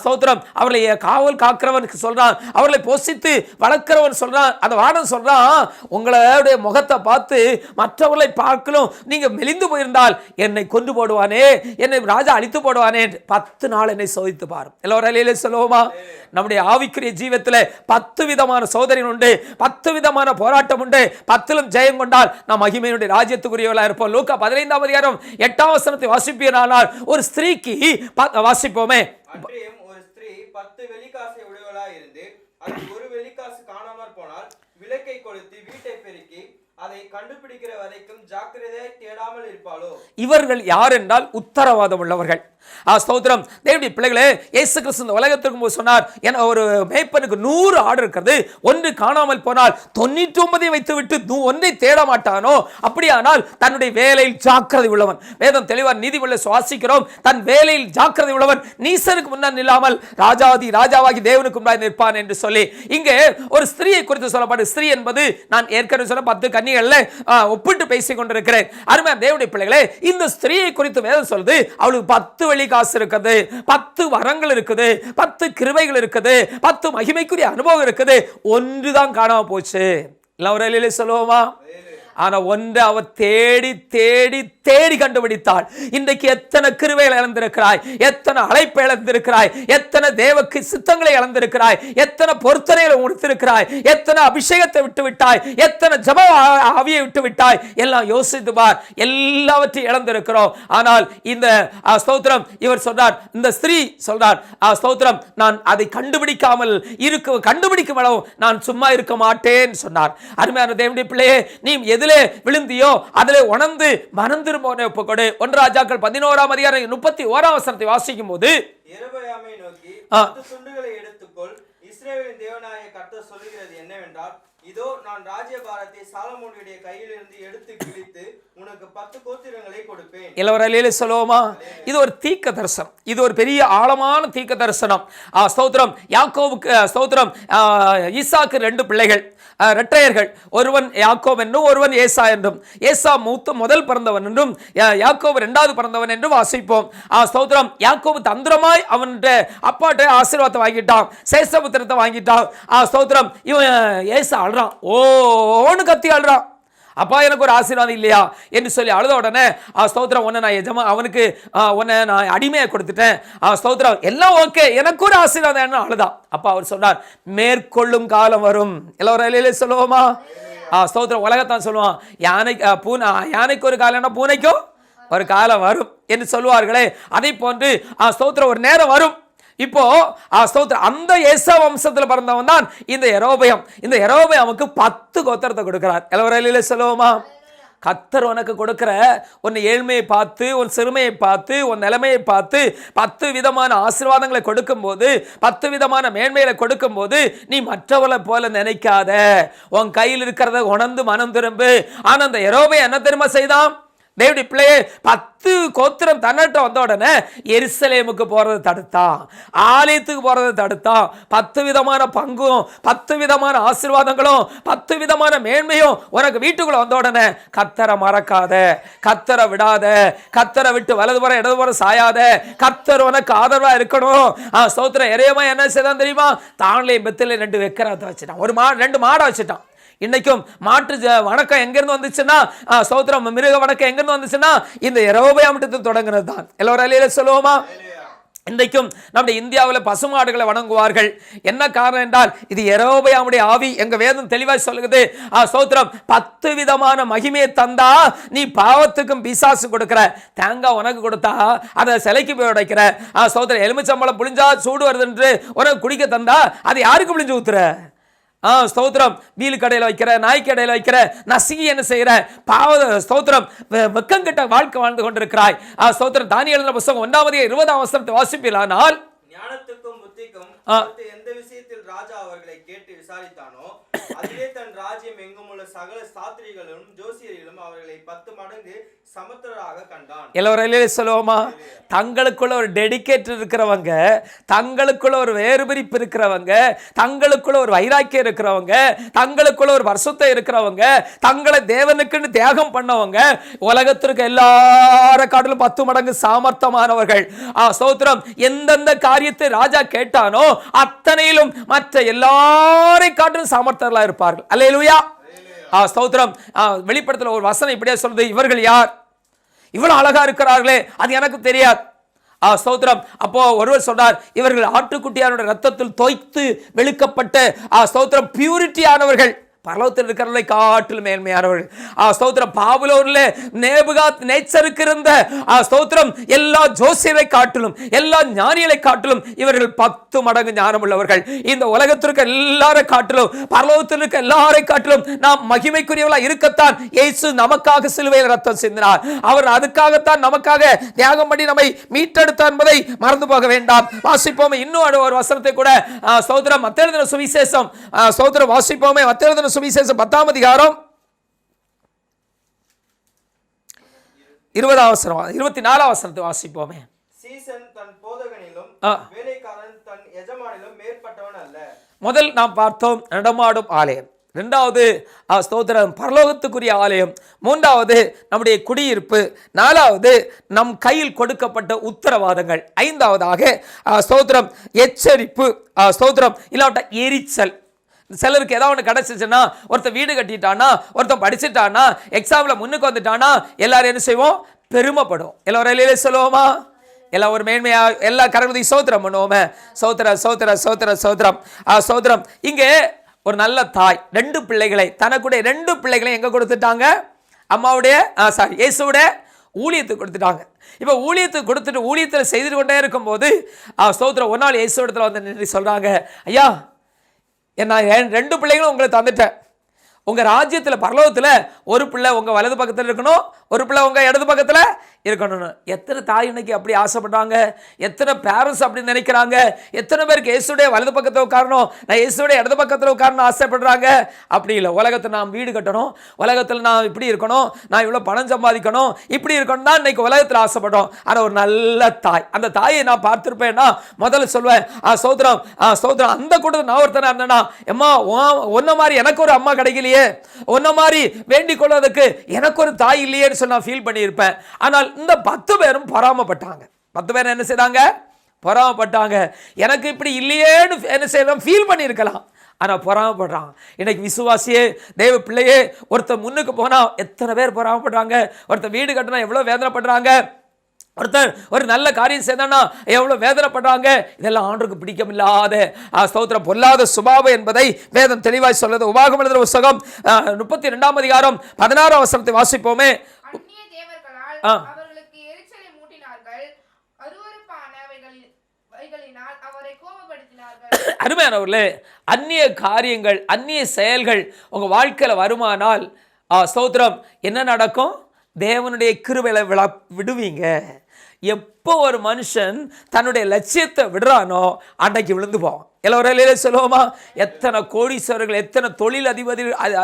ஸ்தோத்திரம் அவர்களை காவல் காக்கிறவனுக்கு சொல்றான், அவர்களை போஷித்து வளர்க்கிறவன் சொல்றான், அந்த வாடன் சொல்றான், உங்களுடைய முகத்தை பார்த்து மற்றவர்களை பார்க்கலும் நீங்க மெலிந்து போயிருந்தால் என்னை கொண்டு போடுவானே, என்னை ராஜா அழித்து போடுவானே. 10 நாள் என்னை சோதித்து பாரும். எல்லோரும் சொல்லுவோமா? நம்முடைய ஆவிக்குரிய ஜீவத்தில் 10 விதமான சோதனை உண்டு, 10 விதமான போராட்டம் உண்டு. 10லும் ஜெயம் கொண்டால் நாம் மகிமையினுடைய ராஜ்யத்துக்குரியவர்களாக இருப்போம். லூக்கா 15ஆம் அதிகாரம் 8ஆம் வசனத்தை வாசிப்பீரானால் ஒரு ஸ்திரீக்கு வாசிப்போமே. ஒரு ஸ்திரீ 10 வெள்ளிக்காசை உடையவளாய் இருந்து அதில் ஒரு வெள்ளிக்காசு காணாமற் போனால் விளக்கை கொளுத்தி வீட்டை பெருக்கி அதை கண்டுபிடிக்கிற வரைக்கும் ஜாக்கிரதையாய் தேடாமல் இருப்பாளோ? இவர்கள் யார் என்றால் உத்தரவாதம் உள்ளவர்கள். ஸ்தோத்திரம். தேவனுடைய பிள்ளைகளே, இயேசு கிறிஸ்து இந்த உலகத்திற்கு சொன்னார், என ஒரு மேய்ப்பனுக்கு 100 ஆடு இருக்கிறது, ஒன்று காணாமல் போனால் 99 வைத்து விட்டு ஒன்றை தேட மாட்டானோ? அப்படியானால் தன்னுடைய வேலையில் ஜாக்கிரதை உள்ளவன். வேதம் தெளிவார் நீதிமொழியில் சுவாசிக்கிறோம், தன் வேலையில் ஜாக்கிரதை உள்ளவன் நீசனுக்கு முன்னால் நில்லாமல் ராஜாதி ராஜாவாகி தேவனுக்கு முன்னாடி நிற்பான் என்று சொல்லி இங்கே ஒரு ஸ்திரீயை குறித்து சொல்லப்படும். ஸ்திரீ என்பது நான் ஏற்கனவே சொன்ன 10 கன்னிகளில் ஒப்பிட்டு பேசிக் கொண்டிருக்கிறேன். அருமையான தேவனுடைய பிள்ளைகளே, இந்த ஸ்திரீயை குறித்து வேதம் சொல்லுது, அவளுக்கு 10 காசு இருக்குது, 10 வரங்கள் இருக்குது, 10 கிருபைகள் இருக்குது, 10 மகிமைக்குரிய அனுபவம் இருக்குது. ஒன்றுதான் காணாம போச்சு. எல்லாரும் சொல்லுவோமா? ஆனா ஒன்று அவர் தேடி தேடி தேடி கண்டுபிடித்தாள். இன்றைக்கு எத்தனை கிருபைகளை இழந்திருக்கிறாய், எத்தனை அழைப்பை இழந்திருக்கிறாய், எத்தனை தேவக்கு சித்தங்களை இழந்திருக்கிறாய், எத்தனை பொருத்தனைகளை முடித்திருக்கிறாய், எத்தனை அபிஷேகத்தை விட்டு விட்டாய், எத்தனை ஜப ஆவியை விட்டு விட்டாய். எல்லாம் யோசித்து பார், எல்லாவற்றையும் இழந்திருக்கிறோம். ஆனால் இந்த ஸ்தோத்திரம் இவர் சொல்றார், இந்த ஸ்திரீ சொல்றார், ஸ்தோத்திரம் நான் அதை கண்டுபிடிக்கும் அளவு நான் சும்மா இருக்க மாட்டேன் சொன்னார். அருமையான தேவனுடைய பிள்ளையே, நீ எதிலே விழுந்தியோ அதிலே உணர்ந்து மனம் திரும்ப ஒப்புக்கொடு. 1 ராஜாக்கள் 11ஆம் அதிகாரம் 31ஆம் வசனத்தை வாசிக்கும் போது, யெரொபெயாமை நோக்கி 10 துண்டுகளை எடுத்துக்கொள், இஸ்ரவேலின் தேவனாகிய கர்த்தர் சொல்லுகிறது என்னவென்றால், இதோ நான் ராஜ்யபாரத்தை சாலமோனுடைய கையிலிருந்து எடுத்து கிழித்து உனக்கு 10 கோத்திரங்களை கொடுப்பேன். எல்லாரும் சொல்லுவோமா? இது ஒரு தீர்க்க தரிசனம், இது ஒரு பெரிய ஆழமான தீர்க்க தரிசனம். ஸ்தோத்திரம். யாக்கோபுக்கு ஸ்தோத்திரம், ஈசாக்கு 2 பிள்ளைகள், இரட்டையர்கள். ஒருவன் யாக்கோப் என்றும் ஒருவன் ஏசா என்றும். ஏசா முதல் பிறந்தவன் என்றும் யாக்கோபு 2வது பிறந்தவன் என்றும் வாசிப்போம். ஸ்தோத்திரம். யாக்கோபு தந்திரமாய் அவன்கிட்ட அப்பாட்ட ஆசீர்வாதத்தை வாங்கிட்டான், சேஷபுத்திரத்தை வாங்கிட்டான். ஸ்தோத்திரம். இவன் ஏசா அழுறான், ஓன்னு கத்தி அழுறான், அப்பா எனக்கு ஒரு ஆசீர்வாதம் இல்லையா என்று சொல்லி அழுத உடனே ஸ்தோத்திரம், உன்னை நான் அவனுக்கு உன்னை நான் அடிமையை கொடுத்துட்டேன், ஸ்தோத்திரம் எல்லாம் ஓகே, எனக்கு ஒரு ஆசீர்வாதம் அழுதான். அப்பா அவர் சொன்னார், மேற்கொள்ளும் காலம் வரும். எல்லாரும் சொல்லுவோமா? ஸ்தோத்திரம். உலகத்தான் சொல்லுவான், யானைக்கு ஒரு காலம்னா பூனைக்கும் ஒரு காலம் வரும் என்று சொல்லுவார்களே, அதை போன்று ஸ்தோத்திரம் ஒரு நேரம் வரும். இப்போ ஸ்தோத்திரம், அந்த ஏசா வம்சத்தில் பிறந்தவன் தான் இந்த யெரொபெயாம். இந்த யெரொபெயாமுக்கு 10 கோத்திரத்தை கொடுக்கிறார். எல்லாரும் சொல்லுவோமா? கர்த்தர் உனக்கு கொடுக்கிற உன் ஏழ்மையை பார்த்து, உன் சிறுமையை பார்த்து, உன் நிலைமையை பார்த்து 10 விதமான ஆசீர்வாதங்களை கொடுக்கும் போது, 10 விதமான மேன்மைகளை கொடுக்கும் போது, நீ மற்றவர்களை போல நினைக்காத, உன் கையில் இருக்கிறத உணர்ந்து மனம் திரும்பு. ஆனா அந்த யெரொபெயாம் என்ன தெரியுமா செய்தான்? தேவனுடைய பிள்ளையே, 10 கோத்திரம் தன்னிட்ட வந்த உடனே எருசலேமுக்கு போறதை தடுத்தான், ஆலயத்துக்கு போறதை தடுத்தான். 10 விதமான பங்கும் 10 விதமான ஆசீர்வாதங்களும் 10 விதமான மேன்மையும் உனக்கு வீட்டுக்குள்ள வந்த உடனே கர்த்தரை மறக்காத, கர்த்தரை விடாத, கர்த்தரை விட்டு வலதுபுறம் இடதுபுறம் சாயாத, கர்த்தர் உனக்கு ஆதரவா இருக்கணும். ஸ்தோத்திரம். எரேமியா என்ன செய்தான் தெரியுமா? தான்லே பெத்திலே 2 வெக்கராத்தை வச்சுட்டான், 2 மாடை வச்சுட்டான். இன்னைக்கும் மாற்று வணக்கம் எங்கிருந்து வந்துச்சுன்னா, ஸ்தோத்திரம், மிருக வணக்கம் எங்கிருந்து வந்துச்சுன்னா இந்த யெரொபெயாம் தொடங்குனது தான். எல்லாரும் சொல்லுவோமா? இன்றைக்கும் நம்முடைய இந்தியாவில் பசுமாடுகளை வணங்குவார்கள். என்ன காரணம் என்றால், இது யெரொபெயாமுடைய ஆவி. எங்க வேதம் தெளிவாக சொல்லுகிறது, ஸ்தோத்திரம், 10 விதமான மகிமையை தந்தா நீ பாவத்துக்கும் பிசாசு கொடுக்கிற. தேங்காய் உனக்கு கொடுத்தா அதை சிலைக்கு போய் உடைக்கிற. ஸ்தோத்திரம். எலுமிச்சம்பழம் புளிஞ்சா சூடு வருது என்று உனக்கு குடிக்க தந்தா அது யாருக்கு புளிஞ்சு ஊத்துற? ஸ்தோத்திரம். வீலு கடையில் வைக்கிற, நாய் கடையில் வைக்கிற, நசுகி என்ன செய்யற? ஸ்தோத்திரம், வெக்கங்கிட்ட வாழ்க்கை வாழ்ந்து கொண்டிருக்கிறாய். ஸ்தோத்திரம். தானியேல் எழுதின புத்தகம் 1:20 வசனத்தை வாசிப்பீர்களானால், ஞானத்துக்கும் புத்திக்கும் எந்த விஷயத்தில் ராஜா அவர்களை கேட்டு விசாரித்தானோ அதிலே தன் ராஜ்யம் எங்கும் உள்ள சகல சாத்திரிகளும் ஜோசியர்களும் அவர்களை 10 மடங்கு சமத்தராக கண்டான். எல்லோரும் சொல்லுவோமா? தங்களுக்குள்ள ஒரு டெடிகேட் இருக்கிறவங்க, தங்களுக்குள்ள ஒரு வேறுபிரிப்பு இருக்கிறவங்க, தங்களுக்குள்ள ஒரு வைராக்கியம் இருக்கிறவங்க, தங்களுக்குள்ள ஒரு பரிசுத்தம் இருக்கிறவங்க, தங்களை தேவனுக்குன்னு தியாகம் பண்ணவங்க உலகத்திற்கு எல்லார காட்டிலும் 10 மடங்கு சாமர்த்தமானவர்கள். ஸ்தோத்திரம். எந்தெந்த காரியத்தை ராஜா கேட்டானோ அத்தனையிலும் மற்ற எல்லாரை காட்டிலும் சாமர்த்தர்களா இருப்பார்கள். அல்லேலூயா. ஸ்தோத்திரம். வெளிப்படுத்தல ஒரு வசனம் இப்படியே சொல்றது, இவர்கள் யார்? இவ்வளவு அழகா இருக்கிறார்களே, அது எனக்கு தெரியாது. ஸ்தோத்திரம். அப்போ ஒருவர் சொன்னார், இவர்கள் ஆட்டுக்குட்டியானுடைய ரத்தத்தில் தோய்த்து வெளுக்கப்பட்ட ஸ்தோத்திரம் பியூரிட்டி ஆனவர்கள், பரலோகத்தில் இருக்கிறவர்களை காட்டிலும் மேன்மையானவர்கள். ஸ்தோத்திரம். பாபிலோனிலே நேபுகாத் நேச்சருக்கு இருந்த ஸ்தோத்திரம் எல்லா ஜோசியரை காட்டிலும் எல்லா ஞானிகளை காட்டிலும் இவர்கள் 10 மடங்கு ஞானம் உள்ளவர்கள். இந்த உலகத்திற்கு எல்லாரை காட்டிலும் பரலோகத்தில் இருக்க எல்லாரை காட்டிலும் நாம் மகிமைக்குரியவர்களா இருக்கத்தான் இயேசு நமக்காக சிலுவையில் ரத்தம் சிந்தினார். அவர் அதுக்காகத்தான் நமக்காக தியாகம் பண்ணி நம்மை மீட்டெடுத்தார் என்பதை மறந்து போக வேண்டாம். வாசிப்போமே இன்னும் ஒரு வசனத்தை கூட. ஸ்தோத்திரம். மத்தேயு எழுதின சுவிசேஷம் ஸ்தோத்திரம் வாசிப்போமே. மத்தேயு எழுதின சுவிசேஷம் 10ஆம் அதிகாரம் 24ஆம் வசனத்தை வாசிப்போமே. சீசன் தன் போதகனிலும் வேலைக்காரன் தன் எஜமானிலும் மேற்பட்டவன் அல்ல. முதல் நாம் பார்த்தோம் நடமாடும் ஆலயம், இரண்டாவது ஸ்தோத்திரம் பரலோகத்துக்குரிய ஆலயம், மூன்றாவது நம்முடைய குடியிருப்பு, நாலாவது நம் கையில் கொடுக்கப்பட்ட உத்தரவாதங்கள், ஐந்தாவதாக ஸ்தோத்திரம் எச்சரிப்பு, ஸ்தோத்திரம் இல்லாட்ட எரிச்சல். சிலருக்கு ஏதாவது ஒன்று கிடைச்சிச்சுன்னா, ஒருத்தர் வீடு கட்டிட்டானா, ஒருத்தன் படிச்சுட்டானா, எக்ஸாம்ல முன்னுக்கு வந்துட்டானா, எல்லாரும் என்ன செய்வோம்? பெருமைப்படும். எல்லாரும் சொல்லுவோமா? எல்லாம் ஒரு மேன்மையா எல்லா கரங்களை சோத்திரம் பண்ணுவோமே. சோத்திர சோத்திர சோத்திர சோத்திரம் சோத்திரம். இங்கே ஒரு நல்ல தாய் 2 பிள்ளைகளை, தனக்குடைய 2 பிள்ளைகளை எங்க கொடுத்துட்டாங்க? அம்மாவுடைய இயேசுடைய ஊழியத்துக்கு கொடுத்துட்டாங்க. இப்போ ஊழியத்துக்கு கொடுத்துட்டு ஊழியத்தில் செய்து கொண்டே இருக்கும் போது ஸ்தோத்திரம் ஒரு நாள் இயேசு இடத்துல வந்து நின்று சொல்றாங்க, ஐயா நான் 2 பிள்ளைகளும் உங்களுக்கு தந்துட்டேன். உங்க ராஜ்யத்தில் பரலோகத்தில் ஒரு பிள்ளை உங்க வலது பக்கத்தில் இருக்கணும், ஒரு பிள்ளை உங்க இடது பக்கத்தில் இருக்கணும்னு. எத்தனை தாய் இன்னைக்கு அப்படி ஆசைப்படுறாங்க? எத்தனை பேரண்ட்ஸ் அப்படி நினைக்கிறாங்க? எத்தனை பேருக்கு இயேசுடைய வலது பக்கத்தில் உட்காரணும், நான் இயேசுடைய இடது பக்கத்தில் உட்காரணும் ஆசைப்படுறாங்க? அப்படி இல்லை. உலகத்தில் நான் வீடு கட்டணும், உலகத்தில் நான் இப்படி இருக்கணும், நான் இவ்வளோ பணம் சம்பாதிக்கணும், இப்படி இருக்கணும் தான் இன்னைக்கு உலகத்தில் ஆசைப்படுறோம். ஆனால் ஒரு நல்ல தாய், அந்த தாயை நான் பார்த்துருப்பேன்னா முதல்ல சொல்வேன், சோதரம் சோதரம் அந்த கூட்டத்தில் நான் ஒருத்தனா இருந்தேன்னா, அம்மா ஒன்ன மாதிரி எனக்கு ஒரு அம்மா கிடைக்கலையே, ஒன்ன மாதிரி வேண்டிக் கொள்வதற்கு எனக்கு ஒரு தாய் இல்லையேன்னு சொல்லி நான் ஃபீல் பண்ணியிருப்பேன். ஆனால் இந்த 10 பேரும் பொறாமப்பட்டாங்க. 10 பேர் என்ன செய்தாங்க? பொறாமப்பட்டாங்க. எனக்கு இப்படி இல்லையேன்னு என்ன செய்யலாம்? ஃபீல் பண்ணியிருக்கலாம். ஆனால் பொறாமப்படுறான். இன்னைக்கு விசுவாசியே தேவ பிள்ளையே ஒருத்தர் முன்னுக்கு போனால் எத்தனை பேர் பொறாமப்படுறாங்க? ஒருத்தர் வீடு கட்டினா எவ்வளோ வேதனைப்படுறாங்க? ஒருத்தர் ஒரு நல்ல காரியம் செய்தானா எவ்வளோ வேதனைப்படுறாங்க? இதெல்லாம் ஆண்டவருக்கு பிடிக்கமில்லாத ஸ்தோத்திரம் பொல்லாத சுபாவம் என்பதை வேதம் தெளிவாய் சொல்லுது. உபாகமம் எழுதின புத்தகம் 32ஆம் அதிகாரம் 16ஆம் வசனத்தை வாசிப்போமே. அவர்களுக்கு எரிச்சலை மூட்டினார்கள், அருவருப்பானவைகளினால் அவரை கோபப்படுத்தினார்கள். அருமையானவர்களே, அந்நிய காரியங்கள் அந்நிய செயல்கள் உங்க வாழ்க்கையில வருமானால் ஸ்தோத்திரம் என்ன நடக்கும்? தேவனுடைய கிருபையில விடுவீங்க. எப்போ ஒரு மனுஷன் தன்னுடைய லட்சியத்தை விடுறானோ அன்னைக்கு விழுந்து போவான். எல்லோரும் சொல்லுவோமா? எத்தனை கோடீஸ்வரர்கள், எத்தனை தொழில்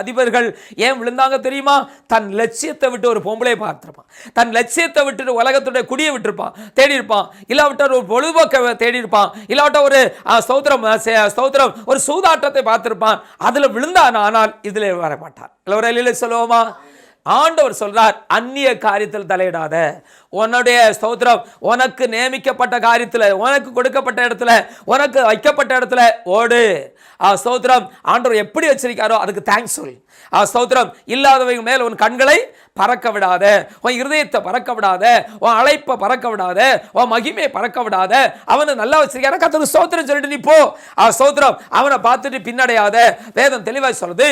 அதிபர்கள் ஏன் விழுந்தாங்க தெரியுமா? தன் லட்சியத்தை விட்டு ஒரு பொம்பளை பார்த்துருப்பான், தன் லட்சியத்தை விட்டுட்டு உலகத்துடைய குடியை விட்டுருப்பான், தேடி இருப்பான், இல்லாவிட்ட ஒரு பொழுதுபோக்கை தேடி இருப்பான், இல்லாவிட்ட ஒரு ஸ்தோத்திரம் ஒரு சூதாட்டத்தை பார்த்திருப்பான். அதுல விழுந்தான். ஆனால் இதுல வர மாட்டான். எல்லோரும் சொல்லுவோமா? ஆண்டவர் சொல்றார், அந்நிய காரியத்தில் தலையிடாத. உன்னுடைய ஸ்தோத்திரம் உனக்கு நியமிக்கப்பட்ட காரியத்தில், உனக்கு கொடுக்கப்பட்ட இடத்துல, உனக்கு வைக்கப்பட்ட இடத்துல ஓடு. ஸ்தோத்திரம் ஆண்டவர் எப்படி வச்சிருக்காரோ அதுக்கு தேங்க்ஸ் சொல். ஸ்தோத்திரம் இல்லாதவங்க மேல் உன் கண்களை பறக்க விடாத, உன் இருதயத்தை பறக்க விடாத, உன் அழைப்பை பறக்க விடாத, உன் மகிமையை பறக்க விடாத. அவனை நல்லா வச்சிருக்காரு, கர்த்தருக்கு ஸ்தோத்திரம் சொல்லிட்டு நீ போ. ஸ்தோத்திரம் அவனை பார்த்துட்டு பின்னடையாத. வேதம் தெளிவாய் சொல்லுது,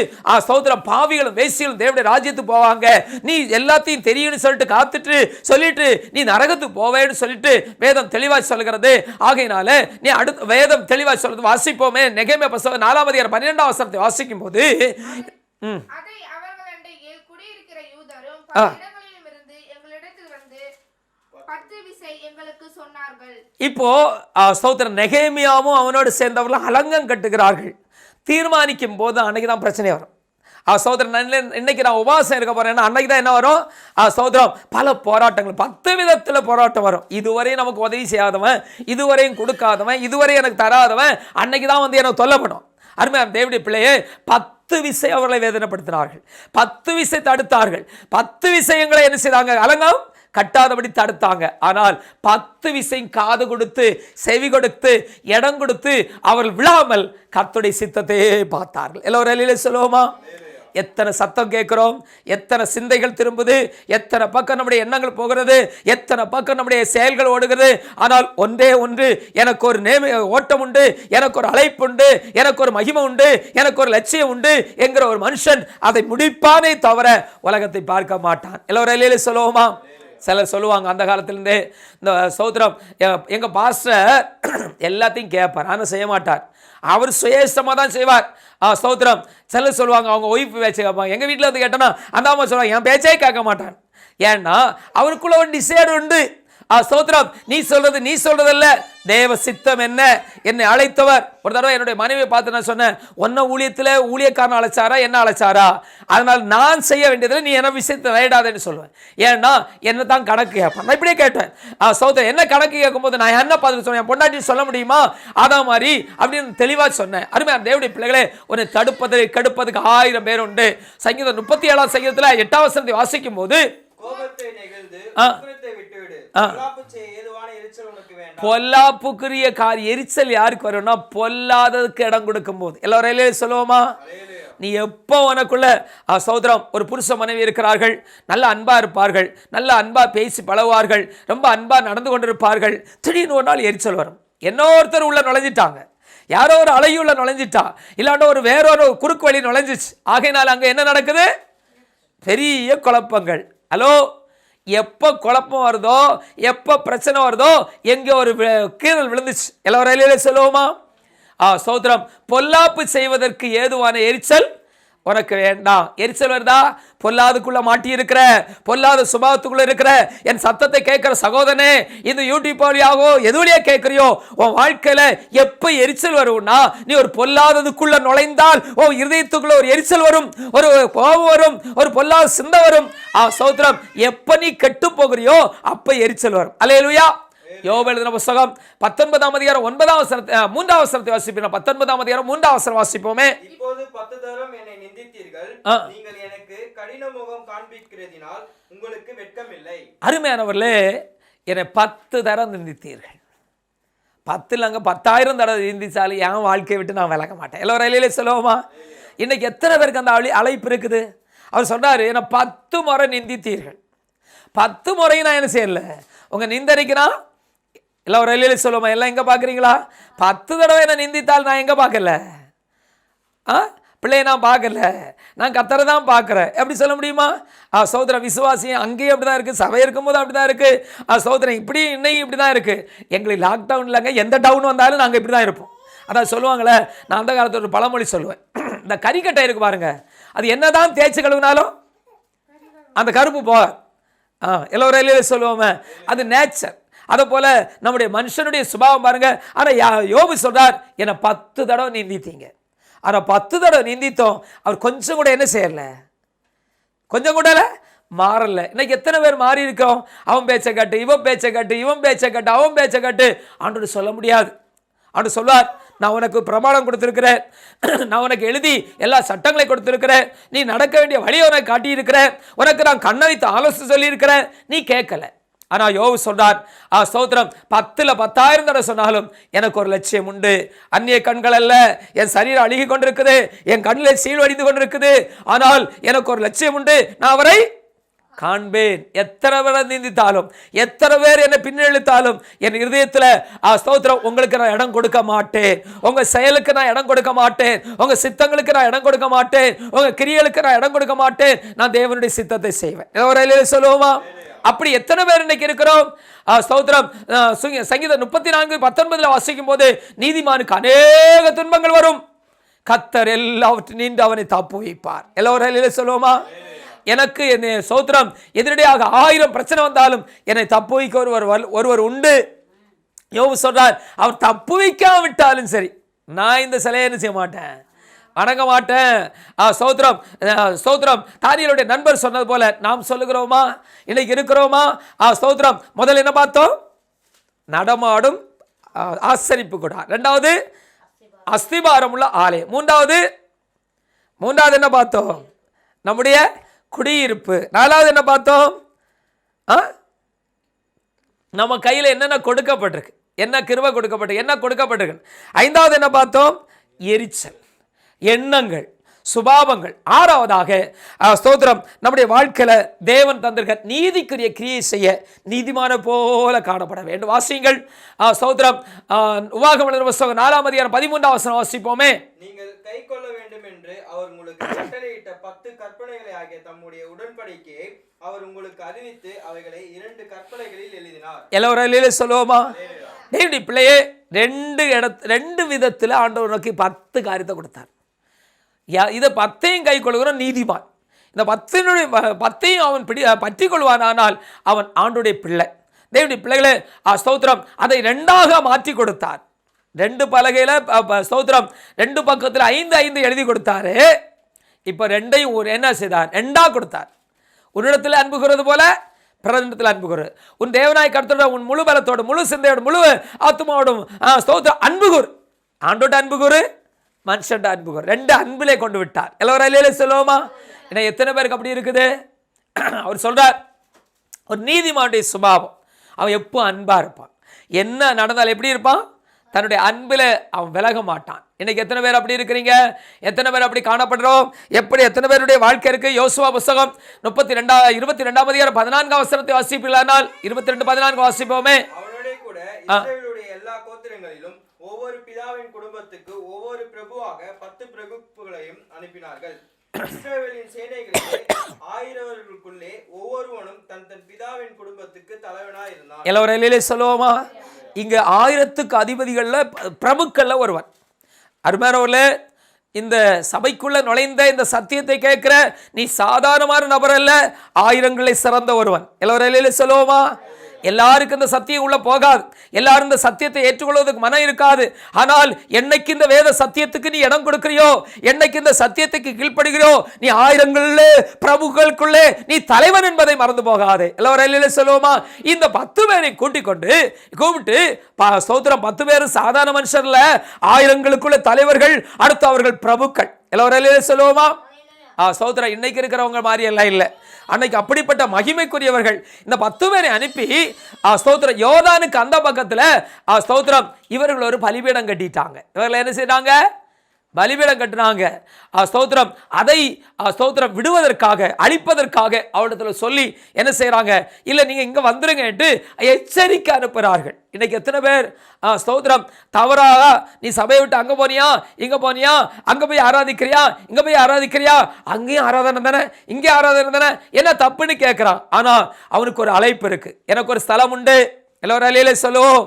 ஸ்தோத்திரம் பாவிகளும் வேசிகளும் தேவனுடைய ராஜ்யத்துக்கு போவாங்க, நீ எல்லாத்தையும் தெரியும்னு சொல்லிட்டு சொல்லிட்டு நீ நரகத்துக்கு போவேன்னு சொல்லிட்டு வேதம் தெளிவாய் சொல்லுகிறது. ஆகையினால நீ அடுத்த வேதம் தெளிவாய் சொல்லுது. வாசிப்போமே. நெகேமியா புத்தகம் 4ஆம் அதிகாரம் 12ஆம் வசனத்தை வாசிக்கும் போது, அதை அவர்கள் அண்டையில் குடியிருக்கிற யூதரும் பல இடங்களிலும் இருந்து எங்களிடத்தில் வந்து 10 விசை எங்களுக்கு சொன்னார்கள். இப்போ ஸ்தோத்திரம் நெகேமியாவும் அவனோடு சேர்ந்தவர்கள் அலங்கம் கட்டுகிறார்கள். தீர்மானிக்கும் போது அன்னைக்கு தான் பிரச்சனை வரும். சகோதரன், இன்னைக்கு நான் உபவாசம் இருக்க போறேன்னா அன்னைக்கு தான் என்ன வரும்? சகோதரம், பல போராட்டங்கள், 10 விதத்தில் போராட்டம் வரும். இதுவரையும் நமக்கு உதவி செய்யாதவன், இதுவரையும் கொடுக்காதவன், இதுவரை எனக்கு தராதவன், அன்னைக்கு தான் வந்து எனக்கு சொல்லப்படும். அருமையான தேவனுடைய பிள்ளையே, 10 விஷயம் அவர்களை வேதனைப்படுத்தினார்கள், 10 விஷயம் தடுத்தார்கள், 10 விஷயங்களை என்ன செய்தாங்க? அலங்கம் கட்டாதபடி தடுத்தாங்க. ஆனால் 10 விஷயம் காது கொடுத்து செவி கொடுத்து இடம் கொடுத்து அவர்கள் விழாமல் கர்த்தருடைய சித்தத்தையே பார்த்தார்கள். எல்லோரும் சொல்லுவோமா? எத்தனை சத்தம் கேட்கிறோம், எத்தனை சிந்தைகள் திரும்புது, எத்தனை பக்கம் நம்முடைய எண்ணங்கள் போகிறது, எத்தனை பக்கம் நம்முடைய செயல்கள் ஓடுகிறது. ஆனால் ஒன்றே ஒன்று, எனக்கு ஒரு ஓட்டம் உண்டு, எனக்கு ஒரு அழைப்பு உண்டு, எனக்கு ஒரு மகிமை உண்டு, எனக்கு ஒரு லட்சியம் உண்டு என்கிற ஒரு மனுஷன் அதை முடிப்பானே தவிர உலகத்தை பார்க்க மாட்டான். எல்லோரும் சொல்லுவோமா? சிலர் சொல்லுவாங்க, அந்த காலத்திலேருந்தே இந்த சௌத்திரம் எங்கள் பாஸ்டர் எல்லாத்தையும் கேட்பார், ஆனால் செய்ய மாட்டார். அவர் சுயேஷ்டமாக தான் செய்வார். ஸ்தோத்திரம். சிலர் சொல்லுவாங்க அவங்க ஒய்ஃப் பேச்சை கேட்பாங்க. எங்கள் வீட்டில் வந்து கேட்டோன்னா அந்த அம்மா சொல்லுவாங்க என் பேச்சே கேட்க மாட்டான். ஏன்னா அவருக்குள்ள ஒரு டிசைடு உண்டு. ஸ்தோத்திரம். நீ சொல்றதல்ல, தேவ சித்தம் என்ன, என்னை அழைத்தவர். ஒரு தடவை என்னுடைய மனைவியை பார்த்து நான் சொன்னேன், ஒன்ன ஊழியத்தில் ஊழியக்காரன் அழைச்சாரா என்ன அழைச்சாரா, அதனால் நான் செய்ய வேண்டியதில் நீ என்ன விஷயத்தை விளையாடாதேன்னு சொல்லுவேன். ஏன்னா என்ன தான் கணக்கு கேட்பேன். நான் இப்படியே கேட்டேன். சௌத்திரம் என்ன கணக்கு கேட்கும்போது நான் என்ன பார்த்து சொன்னேன், பொண்டாட்டி சொல்ல முடியுமா அதான் மாதிரி அப்படின்னு தெளிவாக சொன்னேன். அருமையான தேவனுடைய பிள்ளைகளே, உன்னை கெடுப்பதுக்கு 1000 பேர் உண்டு. சங்கீதம் 37 சங்கீதத்தில் 8ஆம் வசனத்தை வாசிக்கும் போது பொல்லாப்புக்குரிய எரிச்சல் யாருக்கு வரும்னா பொல்லாததுக்கு இடம் கொடுக்கும் போது. எல்லாரும் சொல்லுவோமா? நீ எப்போ உனக்குள்ள சகோதரம் ஒரு புருஷ மனைவி இருக்கிறார்கள், நல்ல அன்பா இருப்பார்கள், நல்ல அன்பா பேசி பழகுவார்கள், ரொம்ப அன்பா நடந்து கொண்டிருப்பார்கள். திடீர்னு ஒரு நாள் எரிச்சல் வரும். இன்னொருத்தர் உள்ள நுழைஞ்சிட்டாங்க, யாரோ ஒரு அலையுள்ள நுழைஞ்சிட்டா, இல்லாண்ட ஒரு வேறொரு குறுக்கு வழி நுழைஞ்சிச்சு. ஆகையினால் அங்கே என்ன நடக்குது? பெரிய குழப்பங்கள். ஹலோ, எப்போ குழப்பம் வருதோ, எப்போ பிரச்சனை வருதோ, எங்கே ஒரு கீறல் விழுந்துச்சு. எல்லாரும் சொல்லுவோமா? சௌத்திரம். பொல்லாப்பு செய்வதற்கு ஏதுவான எரிச்சல் உனக்கு வேண்டாம். எரிச்சல் வருதா? பொல்லாதுக்குள்ள மாட்டி இருக்கிற, பொல்லாத சுபாவத்துக்குள்ள இருக்கிற என் சத்தத்தை கேட்கிற சகோதரனே, இந்த யூடியூப் வழியாகவோ எது வழியா கேட்கிறியோ, உன் வாழ்க்கையில எப்ப எரிச்சல் வரும்னா, நீ ஒரு பொல்லாததுக்குள்ள நுழைந்தால் உன் இருதயத்துக்குள்ள ஒரு எரிச்சல் வரும், ஒரு கோபம் வரும், ஒரு பொல்லாத சிந்தை வரும். சௌத்திரம். எப்ப நீ கெட்டு போகிறியோ அப்ப எரிச்சல் வரும். அல்லேலூயா. யோபு எழுதின புத்தகம் 19ஆம் அதிகாரம் 9ஆம் வசனத்தை 3ஆம் வசனத்தை வாசிப்போம். 19ஆம் அதிகாரம் 3ஆம் வசனம் வாசிப்போமே. இப்போது 10 தரம் என்னை நிந்தித்தீர்கள், நீங்கள் எனக்கு கடின முகம் காண்பிக்கிறதினால் உங்களுக்கு வெட்கம் இல்லை. அருமையானவர்களே, என்னை 10 தரம் நிந்தித்தீர்கள். 10 இல்லைங்க 10,000 தடவை நிந்திச்சாலும் என் வாழ்க்கையை விட்டு நான் விலக மாட்டேன். எல்லோரும் சொல்லுவோமா? இன்னைக்கு எத்தனை பேருக்கு அந்த அழைப்பு இருக்குது? அவர் சொன்னாரு, என்னை 10 முறை நிந்தித்தீர்கள். 10 முறையும் நான் என்ன செய்யல, உங்க நிந்தனைக்குனா எல்லாம் ஒரு சொல்லுவோமா? எல்லாம் எங்கே பார்க்குறீங்களா? 10 தடவை என்ன நிந்தித்தால் நான் எங்கே பார்க்கல? பிள்ளையை நான் பார்க்கல, நான் கத்தரை தான் பார்க்குறேன். எப்படி சொல்ல முடியுமா? சகோதர விசுவாசியம் அங்கேயும் அப்படி தான் இருக்குது, சபை இருக்கும்போது அப்படி தான் இருக்குது. சகோதரன் இப்படி இன்னையும் இப்படி தான் இருக்குது. எங்களுக்கு லாக்டவுன் இல்லைங்க, எந்த டவுன் வந்தாலும் நாங்கள் இப்படி தான் இருப்போம். அதான் சொல்லுவாங்களே, நான் அந்த காலத்தில் ஒரு பழமொழி சொல்லுவேன். இந்த கறிக்கட்டை இருக்கு பாருங்க, அது என்ன தான் தேய்ச்சி கழுவினாலும் அந்த கருப்பு போக எல்லோரும் சொல்லுவோமே, அது நேச்சர். அதை போல நம்முடைய மனுஷனுடைய சுபாவம் பாருங்க. ஆனால் யோபு சொல்றார், என்னை 10 தடவை நிந்தித்தீங்க. ஆனால் 10 தடவை நிந்தித்தோம், அவர் கொஞ்சம் கூட என்ன செய்யல, கொஞ்சம் கூட மாறல. இன்னைக்கு எத்தனை பேர் மாறி இருக்கோம்? அவன் பேச்சை கட்டு, இவன் பேச்சை கட்டு, இவன் பேச்சை கட்டு, அவன் பேச்சை கட்டு. ஆண்டவர் சொல்ல முடியாது. ஆண்டவர் சொல்வார், நான் உனக்கு பிரமாணம் கொடுத்திருக்கிறேன், நான் உனக்கு எழுதி எல்லா சட்டங்களை கொடுத்திருக்கிறேன், நீ நடக்க வேண்டிய வழியை உனக்கு காட்டியிருக்கிறேன், உனக்கு நான் கண்ணை வைத்து ஆலோசனை சொல்லியிருக்கிறேன், நீ கேட்கல. ஆனால் யோபு சொல்றார், ஸ்தோத்திரம், 10ல் 10,000 தடவை சொன்னாலும் எனக்கு ஒரு லட்சியம் உண்டு. அந்நிய கண்கள் அல்ல, என் சரீரம் அழுகி கொண்டிருக்குது, என் கண்ணில் சீழ்வடிந்து கொண்டிருக்குது, ஆனால் எனக்கு ஒரு லட்சியம் உண்டு, நான் அவரை காண்பேன். எத்தனை பேர் நிந்தித்தாலும், எத்தனை பேர் என்னை பின்னெழுத்தாலும் என் இருதயத்தில் ஸ்தோத்திரம், உங்களுக்கு நான் இடம் கொடுக்க மாட்டேன். உங்க செயலுக்கு நான் இடம் கொடுக்க மாட்டேன், உங்க சித்தங்களுக்கு நான் இடம் கொடுக்க மாட்டேன், உங்க கிரியைகளுக்கு நான் இடம் கொடுக்க மாட்டேன். நான் தேவனுடைய சித்தத்தை செய்வேன். சொல்லுவோமா? அப்படி எத்தனை பேர் இன்னைக்கு இருக்கிறோம்? ஸ்தோத்திரம். சங்கீதம் 34:19 வாசிக்கும் போது, நீதிமானுக்கு அநேக துன்பங்கள் வரும், கர்த்தர் எல்லாவற்றையும் நின்று அவனை தப்பு வைப்பார். எல்லோரும் சொல்லுவோமா? எனக்கு என்னை ஸ்தோத்திரம், எதிரடியாக 1000 பிரச்சனை வந்தாலும் என்னை தப்பு வைக்க ஒருவர் உண்டு. யோபு சொல்றார், அவர் தப்பு வைக்காவிட்டாலும் சரி, நான் இந்த சிலையை என்ன செய்ய மாட்டேன், வணங்க மாட்டேன். ஸ்தோத்திரம், ஸ்தோத்திரம். தானியேலுடைய நண்பர் சொன்னது போல நாம் சொல்லுகிறோமா? இன்னைக்கு இருக்கிறோமா? ஸ்தோத்திரம். முதல்ல என்ன பார்த்தோம்? நடமாடும் ஆசரிப்பு கூடாரம். இரண்டாவது அஸ்திபாரம் உள்ள ஆலயம். மூன்றாவது என்ன பார்த்தோம்? நம்முடைய குடியிருப்பு. நாலாவது என்ன பார்த்தோம்? நம்ம கையில் என்னென்ன கொடுக்கப்பட்டிருக்கு, என்ன கிருபை கொடுக்கப்பட்டிருக்கு, என்ன கொடுக்கப்பட்டிருக்கு. ஐந்தாவது என்ன பார்த்தோம்? எரிச்சல், எண்ணங்கள், சுபாவங்கள். ஆறாவதாக ஸ்தோத்திரம், நம்முடைய வாழ்க்கையில தேவன் தந்திருக்க நீதிக்குரிய கிரியை செய்ய நீதிமான போல காணப்பட வேண்டும். வாசியுங்கள். ஸ்தோத்திரம். உபாகமம் புத்தகம் 4ஆம் அதிகாரம் 13ஆம் வசனம் வாசிப்போமே. நீங்கள் கை கொள்ள வேண்டும் என்று அவர் உங்களுக்கு கட்டளையிட்ட 10 கற்பனைகளை ஆகிய தம்முடைய உடன்படிக்கையை அவர் உங்களுக்கு அறிவித்து அவைகளை 2 கற்பனைகளில் எழுதினார். எல்லோரும் சொல்லுவோமா? தேவனுடைய பிள்ளையே, 2 விதத்தில் ஆண்டவர் நோக்கி 10 காரியத்தை கொடுத்தார். இதை 10ஐயும் கை கொள்கிறோம் நீதிமான். இந்த 10ஐயும் அவன் பற்றி கொள்வானால் அவன் ஆண்டுடைய பிள்ளை. தேவனுடைய பிள்ளைகளே, ஸ்தோத்திரம், அதை 2ஆக மாற்றி கொடுத்தார். 2 பலகையில் ஸ்தோத்திரம் 2 பக்கத்தில் 5 எழுதி கொடுத்தாரு. இப்போ 2ஐயும் என்ன செய்தார்? 2ஆக கொடுத்தார். உன்னிடத்தில் அன்பு கூறுவது போல பிறரிடத்தில் அன்பு கூறு. உன் தேவனாய் கர்த்தரோட உன் முழு பலத்தோடு, முழு சிந்தையோடு, முழு ஆத்மாவோடும் ஸ்தோத்திரம் அன்பு கூறு. ஆண்டோட அன்பு கூறு, மனுஷன் அன்பு கூறு. 2 அன்பிலே கொண்டு விட்டார். எல்லோரும் சொல்லுவோமா? ஏன்னா எத்தனை பேருக்கு அப்படி இருக்குது? அவர் சொல்றார், ஒரு நீதிமானுடைய சுபாவம், அவன் எப்போ அன்பா இருப்பான். என்ன நடந்தாலும் எப்படி இருப்பான்? தன்னுடைய அன்பில் அவன் விலக மாட்டான். இன்னைக்கு எத்தனை பேர் அப்படி இருக்கிறீங்க? எத்தனை பேர் அப்படி காணப்படுறோம்? எப்படி எத்தனை பேருடைய வாழ்க்கை இருக்கு? யோசுவா புத்தகம் 22ஆம் அதிகாரம் 14ஆம் வசனத்தை வாசிப்பீர்களானால் 22:14 வாசிப்போமே. அவனோட கூட இஸ்ரவேலுடைய எல்லா கோத்திரங்களிலும் ஒவ்வொரு பிதாவின் குடும்பத்துக்கு ஒவ்வொரு பிரபுவாக 10 பிரபுக்களையும் அனுப்பினார்கள். இஸ்ரவேலின் சேனைகளிலே 1000 ஒவ்வொருவனும் தன் பிதாவின் குடும்பத்துக்கு தலைவனாய் இருந்தான். எல்லோரும் சொல்லுவோமா? இங்க 1000க்கு அதிபதிகள்ல பிரபுக்கள்ல ஒருவன். அருமையானவர்களே, இந்த சபைக்குள்ள நுழைந்த இந்த சத்தியத்தை கேட்கிற நீ சாதாரணமான நபர் அல்ல, 1000களை சிறந்த ஒருவன். எல்லோரும் சொல்லுவோமா? எல்லாருக்கும் இந்த சத்தியம் உள்ள போகாது. எல்லாரும் இந்த சத்தியத்தை ஏற்றுக்கொள்வதற்கு மனம் இருக்காது. ஆனால் என்னைக்கு இந்த வேத சத்தியத்துக்கு நீ இடம் கொடுக்கிறியோ, என்னைக்கு இந்த சத்தியத்துக்கு கீழ்ப்படுகிறியோ, நீ 1000 பிரபுக்களுக்குள்ளே நீ தலைவன் என்பதை மறந்து போகாது. எல்லோரும் சொல்லுவோமா? இந்த 10 பேரை கூப்பிட்டு ஸ்தோத்திரம், 10 பேரும் சாதாரண மனுஷர்ல, 1000ங்களுக்குள்ள தலைவர்கள், அடுத்து அவர்கள் பிரபுக்கள். எல்லோரும் சொல்லுவோமா? ஸ்தோத்திரம். இன்னைக்கு இருக்கிறவங்க மாதிரி எல்லாம் இல்லை. அன்னைக்கு அப்படிப்பட்ட மகிமைக்குரியவர்கள். இந்த 10 பேரை அனுப்பி ஸ்தோத்திரம் யோர்தானுக்கு அந்த பக்கத்தில் ஸ்தோத்திரம் இவர்கள் ஒரு பலிபீடம் கட்டிட்டாங்க. இவர்கள் என்ன செய்றாங்க? பலிபீடம் கட்டினாங்க. ஸ்தோத்திரம் அதை ஸ்தோத்திரம் விடுவதற்காக, அழிப்பதற்காக அவரிடத்தில் சொல்லி என்ன செய்கிறாங்க? இல்லை நீங்கள் இங்கே வந்துருங்கன்ட்டு எச்சரிக்கை அனுப்புகிறார்கள். இன்னைக்கு எத்தனை பேர் ஸ்தோத்திரம் தவறாக நீ சபையை விட்டு அங்கே போனியா, இங்கே போனியா, அங்கே போய் ஆராதிக்கிறியா, இங்கே போய் ஆராதிக்கிறியா, அங்கேயும் ஆராதனை தானே, இங்கே ஆராதனை தானே, என்ன தப்புன்னு கேட்குறான். ஆனால் அவனுக்கு ஒரு அழைப்பு இருக்கு. எனக்கு ஒரு ஸ்தலம் உண்டு. எல்லோரும் அலையிலே சொல்லுவோம்.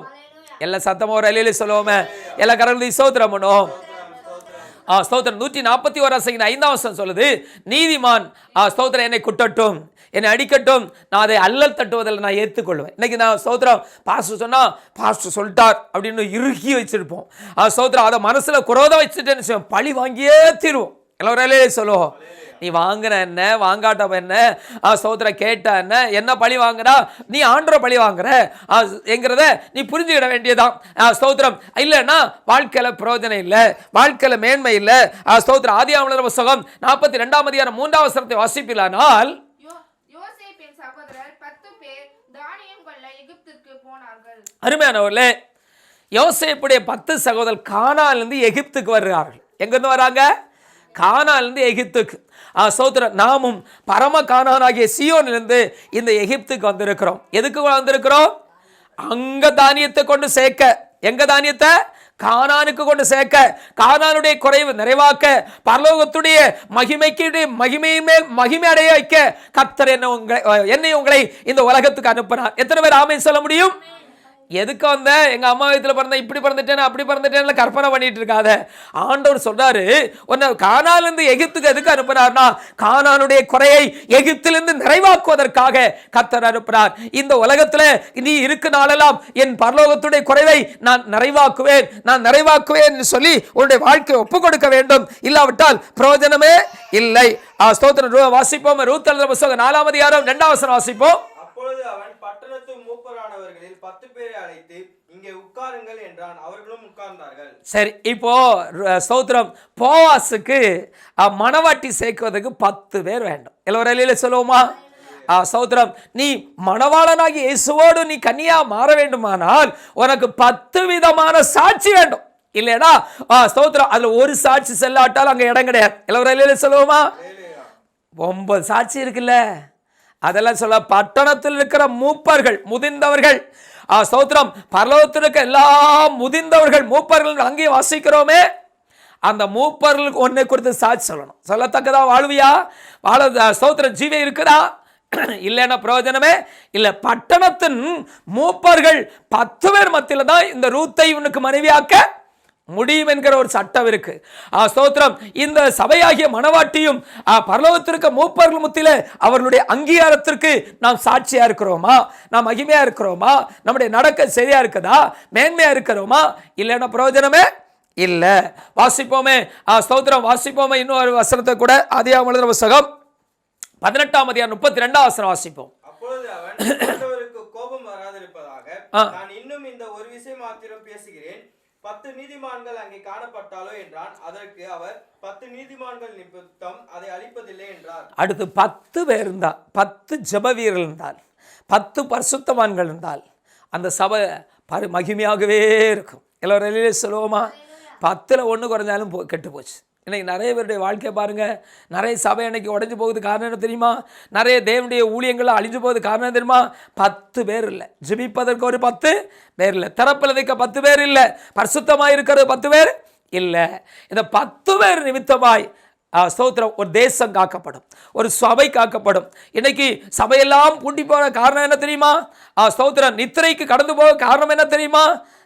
எல்லாம் சத்தமாக ஒரு அலையிலே சொல்லுவோமே. எல்லா கரங்களையும் ஸ்தோத்திரம் பண்ணுவோம். ஸ்தோத்திரம் 141:5 வசனம் சொல்லுது, நீதிமான் ஸ்தோத்திரம் என்னை குட்டட்டும், என்னை அடிக்கட்டும், நான் அதை அல்லல் தட்டுவதில் நான் ஏற்றுக்கொள்வேன். இன்னைக்கு நான் ஸ்தோத்திரம் பாஸ்டர் சொன்னா பாஸ்டர் சொல்லிட்டார் அப்படின்னு இறுகி வச்சிருப்போம். ஸ்தோத்திரம் அதை மனசுல குரோதம் வச்சுட்டு பழி வாங்கியே தீருவோம். எல்லோரும் சொல்லுவோம். நீ வாங்குற என்ன, வாங்காட்ட என்ன, ஸ்தோத்திரம் கேட்ட என்ன பழி வாங்குறா, நீ ஆண்டரை பழி வாங்குற என்கிறத நீ புரிஞ்சுக்கிட வேண்டியதான். ஸ்தோத்திரம் இல்லைன்னா வாழ்க்கையில பிரயோஜனம் இல்லை, வாழ்க்கையில மேன்மை இல்லை. ஸ்தோத்திரம் ஆதியாகமம் புத்தகம் 42ஆம் அதிகாரம் 3ஆம் வசனத்தை வாசிப்பீர்களானால், யோசேப்பின் சகோதரர் 10 பேர் தானியம் கொள்ள எகிப்துக்கு போனார்கள். அருமையானவர்களே, யோசேப்புடைய 10 சகோதரர் கானானிலிருந்து எகிப்துக்கு வருகிறார்கள். எங்கிருந்து வராங்க? கானானிலிருந்து எகிப்துக்கு. ஸ்தோத்திரம் நாமும் பரம கானானாகிய சீயோனிலிருந்து இந்த எகிப்துக்கு வந்திருக்கிறோம். எதுக்கு வந்திருக்கிறோம்? அங்க தானியத்தை கொண்டு சேர்க்க. எங்க தானியத்தை? கானானுக்கு கொண்டு சேர்க்க, கானானுடைய குறைவு நிறைவாக்க, பரலோகத்துடைய மகிமைக்கு மகிமை அடைய வைக்க கர்த்தர் என்னை உங்களை இந்த உலகத்துக்கு அனுப்பினார். எத்தனை பேர் ஆமென் சொல்ல முடியும்? எதுக்கு வந்த, எங்க அம்மா வயித்துல பிறந்த, இப்படி பிறந்துட்டேன் அப்படி பிறந்துட்டேன்னு கற்பனை பண்ணிட்டு இருக்காத. ஆண்டவர் சொல்றாரு, உன்னை கானானிலிருந்து எகிப்துக்கு எதுக்கு அனுப்பினார்னா, கானானுடைய குறையை எகிப்திலிருந்து நிறைவாக்குவதற்காக கர்த்தர் அனுப்பினார். இந்த உலகத்துல நீ இருக்கு நாளெல்லாம் என் பரலோகத்துடைய குறைவை நான் நிறைவாக்குவேன் சொல்லி உன்னுடைய வாழ்க்கையை ஒப்பு கொடுக்க வேண்டும். இல்லாவிட்டால் பிரயோஜனமே இல்லை. ஸ்தோத்திரம். வாசிப்போம். ரூத் எழுதின புத்தகம் 4ஆம் அதிகாரம் 2ஆம் வசனம் வாசிப்போம். அப்பொழுது அவன் பட்டணத்து மூப்பரானவர்களில் 10 பேரை அழைத்து இங்கே உட்காருங்கள் என்றான். அவர்களும் உட்கார்ந்தார்கள். சரி, இப்போ ஸ்தோத்திரம். போவாசுக்கு மணவாட்டி சேர்க்குவதற்கு 10 பேர் வேண்டும். எல்லோரும் சொல்லுவோமா? ஸ்தோத்திரம். நீ மணவாளனாகி இயேசுவோடு நீ கன்னியா மாற வேண்டுமானால் உனக்கு 10 விதமான சாட்சி வேண்டும். இல்லையா? ஸ்தோத்திரம். அதுல ஒரு சாட்சி செல்லாட்டால் அங்க இடம் கிடையாது. எல்லோரும் சொல்லுவோமா? 9 சாட்சி இருக்குல்ல, அதெல்லாம் சொல்ல. பட்டணத்தில் இருக்கிற மூப்பர்கள், முதிர்ந்தவர்கள், ஸ்தோத்திரம், பரலோகத்தில் இருக்க எல்லா முதிர்ந்தவர்கள் மூப்பர்கள் அங்கே வாசிக்கிறோமே, அந்த மூப்பர்களுக்கு ஒன்றை குறித்து சாட்சி சொல்லணும். சொல்லத்தக்கதா வாழ்வியா? ஸ்தோத்திரம். ஜீவே இருக்குதா? இல்லைன்னா பிரயோஜனமே இல்லை. பட்டணத்தின் மூப்பர்கள் 10 பேர் மத்தியில் தான் இந்த ரூத்தை இவனுக்கு மனைவியாக்க முடியும் என்கிற ஒரு சட்டம் இருக்கு. ஸ்தோத்திரம். இந்த சபையாகிய மணவாட்டியும் பரலோகத்திற்கு மூப்பர்கள் மத்தியில அவர்களுடைய அங்கீகாரத்திற்கு நாம் சாட்சியா இருக்கிறோமா? நாம் மகிமையா இருக்கிறோமா? நம்முடைய நடக்க சரியா இருக்குதா? மேன்மையா இருக்கிறோமா? இல்லைன்னா பிரயோஜனமே இல்லை. வாசிப்போமே. ஸ்தோத்திரம். வாசிப்போமே இன்னொரு வசனத்தை கூட. ஆதியாகமம் எழுதின புத்தகம் 18ஆம் அதிகாரம் 32ஆம் வசனம் வாசிப்போம். அப்பொழுது அவன் ஆண்டவருக்கு கோபம் வராதிருப்பதாக நான் இன்னும் இந்த ஒரு விஷயம் மாத்திரம் பேசுகிறேன். 10 நீதிமான்கள் அங்கே காணப்பட்டாலோ என்றான். அதற்கு அவர் 10 நீதிமான்கள் நிமித்தம் அதை அழிப்பதில்லை என்றார். அடுத்து 10 பேர் இருந்தால், 10 ஜெப வீரர்கள் இருந்தால், 10 பரிசுத்தவான்கள் இருந்தால் அந்த சபை மகிமையாகவே இருக்கும். எல்லோரும் சொல்லுவோமா? 10ல் 1 குறைஞ்சாலும் கெட்டு போச்சு. இன்னைக்கு நிறைய பேருடைய வாழ்க்கையை பாருங்க. நிறைய சபை அன்னைக்கு உடைஞ்சு போகுது. காரணம் என்ன தெரியுமா? நிறைய தேவனுடைய ஊழியங்கள் அழிஞ்சு போகுது. காரணம் தெரியுமா? 10 பேர் இல்லை. ஜெபிப்பதற்கு ஒரு 10 பேர் இல்லை. திறப்பில் வைக்க 10 பேர் இல்லை. பரிசுத்தமாய் இருக்கிறது 10 பேர் இல்லை. இந்த 10 பேர் நிமித்தமாய் ஸ்தோத்திரம் ஒரு தேசம் காக்கப்படும், ஒரு சபை காக்கப்படும். இன்னைக்கு சபையெல்லாம் பூண்டி போன காரணம் என்ன தெரியுமா? ஸ்தோத்திரம். நித்திரைக்கு கடந்து போக காரணம் என்ன தெரியுமா?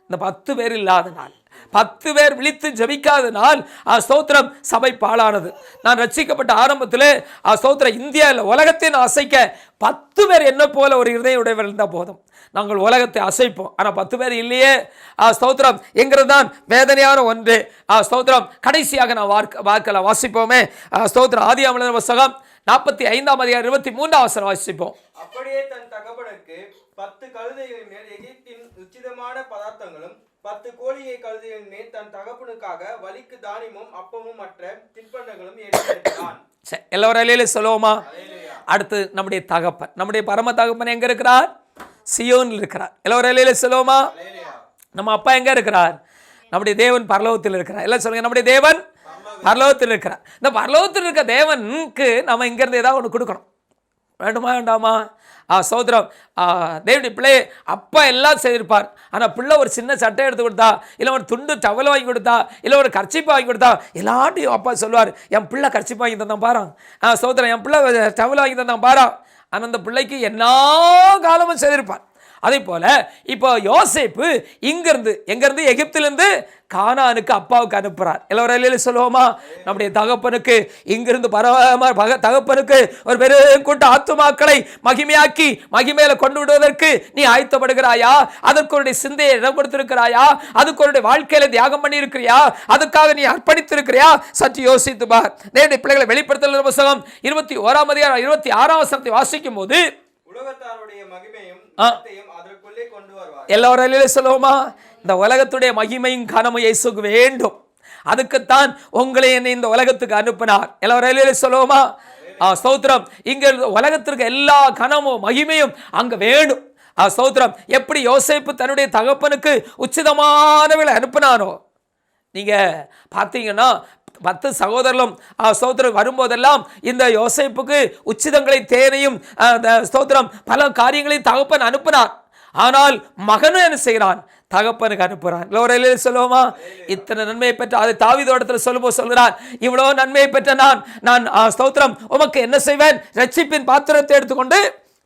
இந்த 10 பேர் இல்லாத நாள், 10 பேர் விழித்து ஜெபிக்காதனால் ஸ்தோத்திரம் சபை பாழானது. நான் ரட்சிக்கப்பட்ட ஆரம்பத்தில் ஸ்தோத்திரம் இந்தியாவில் உலகத்தின் அசைக்க 10 பேர் என்ன போல ஒரு இருதய உடையவர் இருந்தால் போதும், நாங்கள் உலகத்தை அசைப்போம். ஆனால் 10 பேர் இல்லையே. ஸ்தோத்திரம் என்கிறது தான் வேதனையான ஒன்று. ஸ்தோத்திரம். கடைசியாக நான் வார்க்கல வாசிப்போமே. ஸ்தோத்திரம். ஆதியாகமம் எழுதின புத்தகம் 45ஆம் அதிகாரம் 23ஆம் வசனம் வாசிப்போம். அப்படியே தன் தகப்பனுக்கு 10 கழுதைகளின் மேல் எகிப்தின் உச்சிதமான பதார்த்தங்களும் 10 கோழியை கழுதைகளின் மேல் தன் தகப்பனுக்காக வலிக்கு தானியமும் அப்பமும் மற்ற தின்பண்டங்களும் எடுத்தான். எல்லோரும் சொல்லுவோமா? அடுத்து நம்முடைய தகப்பன், நம்முடைய பரம தகப்பன் எங்க இருக்கிறார்? சியோனில் இருக்கிறார். எல்லோரும் சொல்லுவோமா? நம்ம அப்பா எங்க இருக்கிறார்? நம்முடைய தேவன் பரலோகத்தில் இருக்கிறார். எல்லாம் சொல்லுங்க, நம்முடைய தேவன் பரலோகத்தில் இருக்கிறார். இந்த பரலோகத்தில் இருக்க தேவனுக்கு நம்ம இங்கிருந்து ஏதாவது ஒன்று கொடுக்கணும். வேண்டுமா வேண்டாமா? சோதரம். தேவனுடைய பிள்ளை அப்பா எல்லாம் செய்திருப்பார். ஆனால் பிள்ளை ஒரு சின்ன சட்டை எடுத்து கொடுத்தா, இல்லை ஒரு துண்டு டவல் வாங்கி கொடுத்தா, இல்லை ஒரு கர்ச்சிப்பு வாங்கி கொடுத்தா, எல்லாட்டையும் அப்பா சொல்லுவார், என் பிள்ளை கர்ச்சிப்பு வாங்கி தந்தான் பாரா. சோதரம், என் பிள்ளை டவல் வாங்கி தந்தான் பாரா. ஆனால் அந்த பிள்ளைக்கு என்ன காலமும் செய்திருப்பார். அதே போல இப்போ யோசேப்பு எங்கிருந்து எகிப்திலிருந்து கானானுக்கு அப்பாவுக்கு அனுப்புறார். எல்லோரும் சொல்லுவோமா? நம்முடைய தகப்பனுக்கு இங்கிருந்து தகப்பனுக்கு ஒரு பெரும் கூட்ட ஆத்துமாக்களை மகிமையாக்கி மகிமையில கொண்டு விடுவதற்கு நீ ஆயத்தப்படுகிறாயா? அதற்கு சிந்தையை இடம் கொடுத்திருக்கிறாயா? அதுக்கு ஒரு வாழ்க்கையில தியாகம் பண்ணி இருக்கிறியா? அதுக்காக நீ அர்ப்பணித்திருக்கிறியா? சற்று யோசித்து பார். நேரடி பிள்ளைகளை வெளிப்படுத்தல் புத்தகம் 21ஆம் அதிகாரம் 26ஆம் வசனத்தை வாசிக்கும் போது உலகத்தாருடைய மகிமையும் அதற்குள்ளே கொண்டு வருவார். எல்லோரும் சொல்லுவோமா? இந்த உலகத்துடைய மகிமையும் கனமும் இயேசுக்கு வேண்டும். அதுக்குத்தான் உங்களை என்னை இந்த உலகத்துக்கு அனுப்பினார். எல்லோரும் சொல்லுவோமா? ஸ்தோத்திரம். இங்க உலகத்திற்கு எல்லா கனமும் மகிமையும் அங்க வேணும். ஸ்தோத்திரம். எப்படி யோசேப்பு தன்னுடைய தகப்பனுக்கு உச்சிதமானவளை அனுப்பினானோ, நீங்க பார்த்தீங்கன்னா 10 சகோதரர்களும் ஸ்தோத்திரம் வரும்போதெல்லாம் இந்த யோசேப்புக்கு உச்சிதங்களை தேனையும் ஸ்தோத்திரம் பல காரியங்களையும் தகப்பன் அனுப்பினார். ஆனால் மகனும் என்ன செய்கிறான்? தகப்பனுக்கு அனுப்புகிறான். எல்லோரும் சொல்லுவோமா? இத்தனை நன்மையை பெற்ற, அது தாவீதோடத்தில் சொல்லுகிறான், இவ்வளோ நன்மையை பெற்ற நான் ஸ்தோத்திரம் உமக்கு என்ன செய்வேன்? ரட்சிப்பின் பாத்திரத்தை எடுத்துக்கொண்டு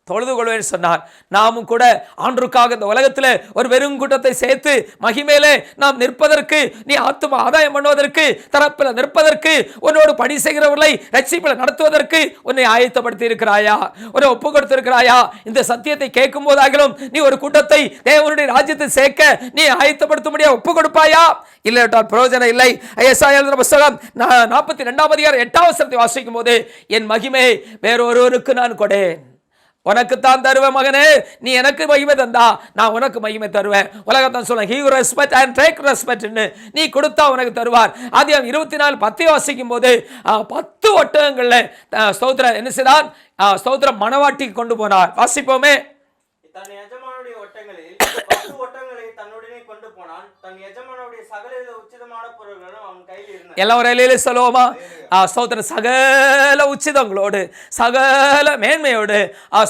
தொழுது கொள்வேன் சொன்னார். நாமும் கூட ஆண்டவருக்காக இந்த உலகத்தில் ஒரு வெறுங்கூட்டத்தை சேர்த்து மகிமையிலே நாம் நிற்பதற்கு, நீ ஆத்தும ஆதாயம் பண்ணுவதற்கு, தரப்பில் நிற்பதற்கு, உன்னோடு பணி செய்கிறவர்களை ரட்சிப்பில் நடத்துவதற்கு உன்னை ஆயத்தப்படுத்தி இருக்கிறாயா? உன்னை ஒப்பு கொடுத்திருக்கிறாயா? இந்த சத்தியத்தை கேட்கும் போதாகிலும் நீ ஒரு கூட்டத்தை தேவனுடைய ராஜ்யத்தை சேர்க்க நீ ஆயத்தப்படுத்த முடியாது, ஒப்பு கொடுப்பாயா? இல்லையால் பிரயோஜனம் இல்லை. ஏசாயா எழுதின புத்தகம் 42ஆம் அதிகாரம் 8ஆம் வசனத்தை வாசிக்கும் போது, என் மகிமை வேறொருவருக்கு நான் கொடேன், உனக்குத்தான் தருவேன் மகனே, நீ எனக்கு மகிமை தந்தா நான் உனக்கு மகிமை தருவேன். உலகத்தான் சொல்ல he who respect and take respect, நீ கொடுத்தா உனக்கு தருவார். ஆதியாகமம் 24:10 வாசிக்கும் போது 10 ஒட்டகங்கள்ல ஸ்தோத்திரம் என்ன செய்தார்? ஸ்தோத்திரம் மணவாட்டிக்கு கொண்டு போனார். வாசிப்போமே. தன் எஜமானுடைய ஒட்டங்களில் 10 ஒட்டங்களை தன்னுடனே கொண்டு போனான். தன் எஜமானுடைய சகல உச்சிதமான பொருள்களும் அவன் கையில் இருந்தன. எல்லாரும் சொல்லுவோமா? ஸ்தோத்திரம் சகல உச்சிதங்களோடு சகல மேன்மையோடு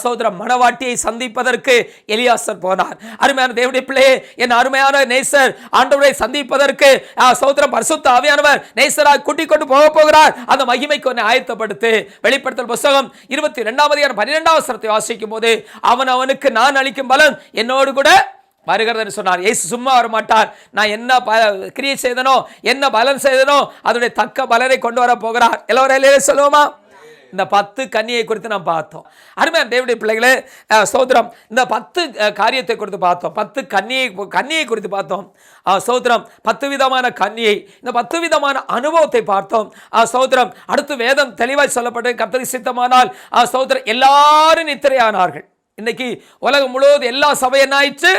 ஸ்தோத்திரம் மணவாட்டியை சந்திப்பதற்கு எலியாசர் போனார். அருமையான தேவனுடைய பிள்ளையே, என் அருமையான நேசர் ஆண்டவரை சந்திப்பதற்கு ஸ்தோத்திரம் பரிசுத்த ஆவியானவர் நேசராக கூட்டிக் கொண்டு போகிறார். அந்த மகிமைக்கு ஒன்றை ஆயத்தப்படுத்து. வெளிப்படுத்தல் புத்தகம் 22ஆம் அதிகாரம் 12ஆம் வசனத்தை வாசிக்கும் போது, அவனுக்கு நான் அளிக்கும் பலன் என்னோடு கூட வருகிறது சொன்னார். இயேசு சும்மா வர மாட்டார். நான் என்ன கிரியை செய்தனோ, என்ன பலன் செய்தனோ அதனுடைய தக்க பலனை கொண்டு வர போகிறார். எல்லாரும் சொல்லுவோமா? இந்த 10 கன்னியை குறித்து நாம் பார்த்தோம். அருமையான தேவனுடைய பிள்ளைகளே, ஸ்தோத்திரம் இந்த 10 காரியத்தை குறித்து பார்த்தோம். 10 கன்னியை குறித்து பார்த்தோம். ஸ்தோத்திரம் 10 விதமான கன்னியை, இந்த 10 விதமான அனுபவத்தை பார்த்தோம். ஸ்தோத்திரம் அடுத்து வேதம் தெளிவாய் சொல்லப்பட்டு கர்த்தருக்கு சித்தமானால் ஸ்தோத்திரம் எல்லாரும் நித்திரையானார்கள். இன்னைக்கு உலகம் முழுவதும் எல்லா சபை என்ன ஆயிடுச்சு?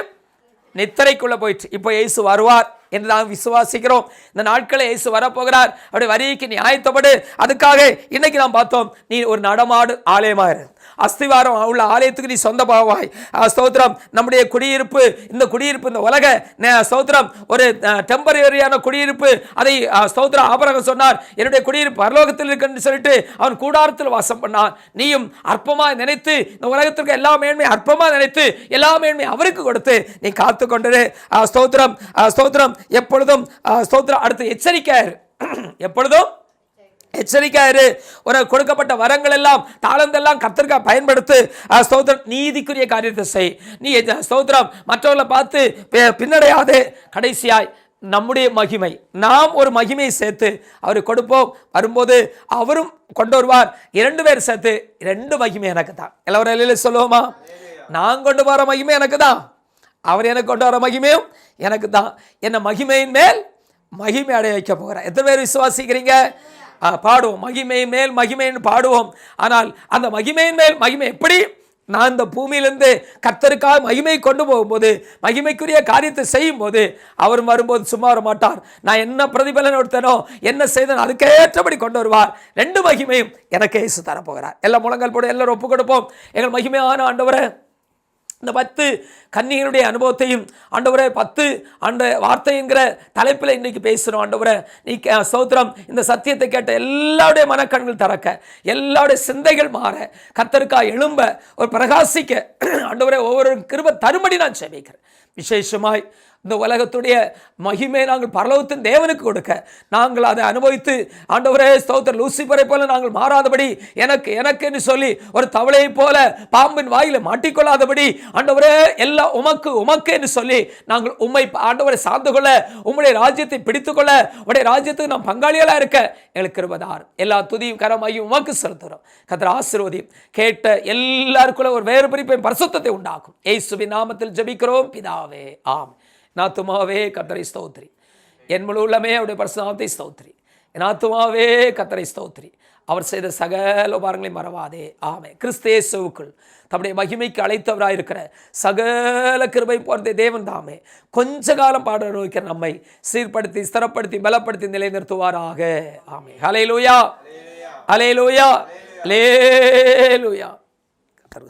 நித்திரைக்குள்ள போயிடுச்சு. இப்போ இயேசு வருவார் என்று நாம் விசுவாசிக்கிறோம். இந்த நாட்களை இயேசு வரப்போகிறார். அவருடைய வருகைக்கு நீ ஆயத்தப்படு. அதுக்காக இன்னைக்கு நாம் பார்த்தோம், நீ ஒரு நடமாடு ஆலயமாயிரு. அஸ்திவாரம் உள்ள ஆலயத்துக்கு நீ சொந்த பாவாய். ஸ்தோத்திரம் நம்முடைய குடியிருப்பு, இந்த குடியிருப்பு இந்த உலக ஸ்தோத்திரம் ஒரு டெம்பரரியான குடியிருப்பு. அதை ஸ்தோத்திரம் ஆபிரகாம் சொன்னார், என்னுடைய குடியிருப்பு பரலோகத்தில் இருக்குன்னு சொல்லிட்டு அவன் கூடாரத்தில் வாசம் பண்ணான். நீயும் அற்பமாய் நினைத்து இந்த உலகத்திற்கு எல்லா மேன்மை அற்பமாய் நினைத்து எல்லா மேன்மை அவருக்கு கொடுத்து நீ காத்து கொண்டது. ஸ்தோத்திரம் ஸ்தோத்திரம் எப்பொழுதும் ஸ்தோத்திரம் அடுத்து எச்சரிக்கையாரு. எப்பொழுதும் எச்சரிக்கையாரு. உனக்கு கொடுக்கப்பட்ட வரங்கள் எல்லாம் தாளந்தெல்லாம் கர்த்தருக்காக பயன்படுத்து. ஸ்தோத்திரம் நீதிக்குரிய காரியத்தை செய். நீ ஸ்தோத்திரம் மற்றவர்களை பார்த்து பின்னடையாதே. கடைசியாய் நம்முடைய மகிமை, நாம் ஒரு மகிமையை சேர்த்து அவருக்கு கொடுப்போம். வரும்போது அவரும் கொண்டு வருவார். 2 பேர் சேர்த்து 2 மகிமை எனக்கு தான். எல்லாரும் சொல்லுவோமா? நான் கொண்டு வர மகிமை எனக்கு தான், அவர் எனக்கு கொண்டு வர மகிமையும் எனக்கு தான். என்ன மகிமையின் மேல் மகிமை அடைய வைக்க போகிறார். எத்தனை பேர் விசுவாசிக்கிறீங்க? பாடுவோம், மகிமையின் மேல் மகிமைன்னு பாடுவோம். ஆனால் அந்த மகிமையின் மேல் மகிமை எப்படி? நான் இந்த பூமியிலிருந்து கர்த்தருக்காக மகிமை கொண்டு போகும்போது, மகிமைக்குரிய காரியத்தை செய்யும் போது அவர் வரும்போது சும்மா வர மாட்டார். நான் என்ன பிரதிபலன் கொடுத்தனோ, என்ன செய்தனோ அதுக்கேற்றபடி கொண்டு வருவார். 2 மகிமையும் எனக்கு இயேசு தரப்போகிறார். எல்லாம் முழங்கால் போடு, எல்லாரும் ஒப்பு கொடுப்போம். எங்கள் மகிமையான ஆண்டவரே, இந்த 10 கன்னிகளுடைய அனுபவத்தையும் ஆண்டவரே 10 அந்த வார்த்தை என்கிற தலைப்பில் இன்னைக்கு பேசுகிறோம். ஆண்டவரே நீ ஸ்தோத்திரம் இந்த சத்தியத்தை கேட்ட எல்லாருடைய மனக்கண்கள் திறக்க, எல்லாருடைய சிந்தைகள் மாற, கர்த்தருக்காக எழும்ப, ஒரு பிரகாசிக்க ஆண்டவரே ஒவ்வொரு கிருபை தரும்படி நான் ஜெபிக்கிறேன். விசேஷமாய் இந்த உலகத்துடைய மகிமை நாங்கள் பரலோகத்தின் தேவனுக்கு கொடுக்க, நாங்கள் அதை அனுபவித்து ஆண்டவரே ஸ்தோத்திரம் லூசிபரை போல நாங்கள் மாறாதபடி, எனக்கு என்று சொல்லி ஒரு தவளையை போல பாம்பின் வாயில மாட்டிக்கொள்ளாதபடி ஆண்டவரே எல்லாம் உமக்கு என்று சொல்லி நாங்கள் உம்மை ஆண்டவரை சார்ந்து கொள்ள, உம்முடைய ராஜ்யத்தை பிடித்துக்கொள்ள, உடைய ராஜ்யத்துக்கு நாம் பங்காளிகளாக இருக்க எங்களுக்கு இருப்பதார். எல்லா துதியும் கரமாகியும் உமக்கு செலுத்துகிறோம். கர்த்தர் ஆசீர்வதியும். கேட்ட எல்லாருக்குள்ள ஒரு வேறு பிரிப்பை பரிசுத்தத்தை உண்டாக்கும். இயேசுவின் நாமத்தில் ஜெபிக்கிறோம் பிதாவே, ஆம். நாத்துமாவே கர்த்தரை ஸ்தோத்திரி, என் முழு உள்ளமே அவருடைய பரிசுத்தத்தை ஸ்தோத்திரி. நாத்துமாவே கர்த்தரை ஸ்தோத்திரி, அவர் செய்த சகல உபகாரங்களை மறவாதே. ஆமே. கிறிஸ்து இயேசுவுக்குள் தம்முடைய மகிமைக்கு அழைத்தவராயிருக்கிற சகல கிருபை போன்ற தேவன் தாமே கொஞ்ச காலம் பாட நோக்கிற நம்மை சீர்படுத்தி ஸ்திரப்படுத்தி பலப்படுத்தி நிலைநிறுத்துவாராக. ஆமே. ஹல்லேலூயா, ஹல்லேலூயா, ஹல்லேலூயா. கர்த்தர்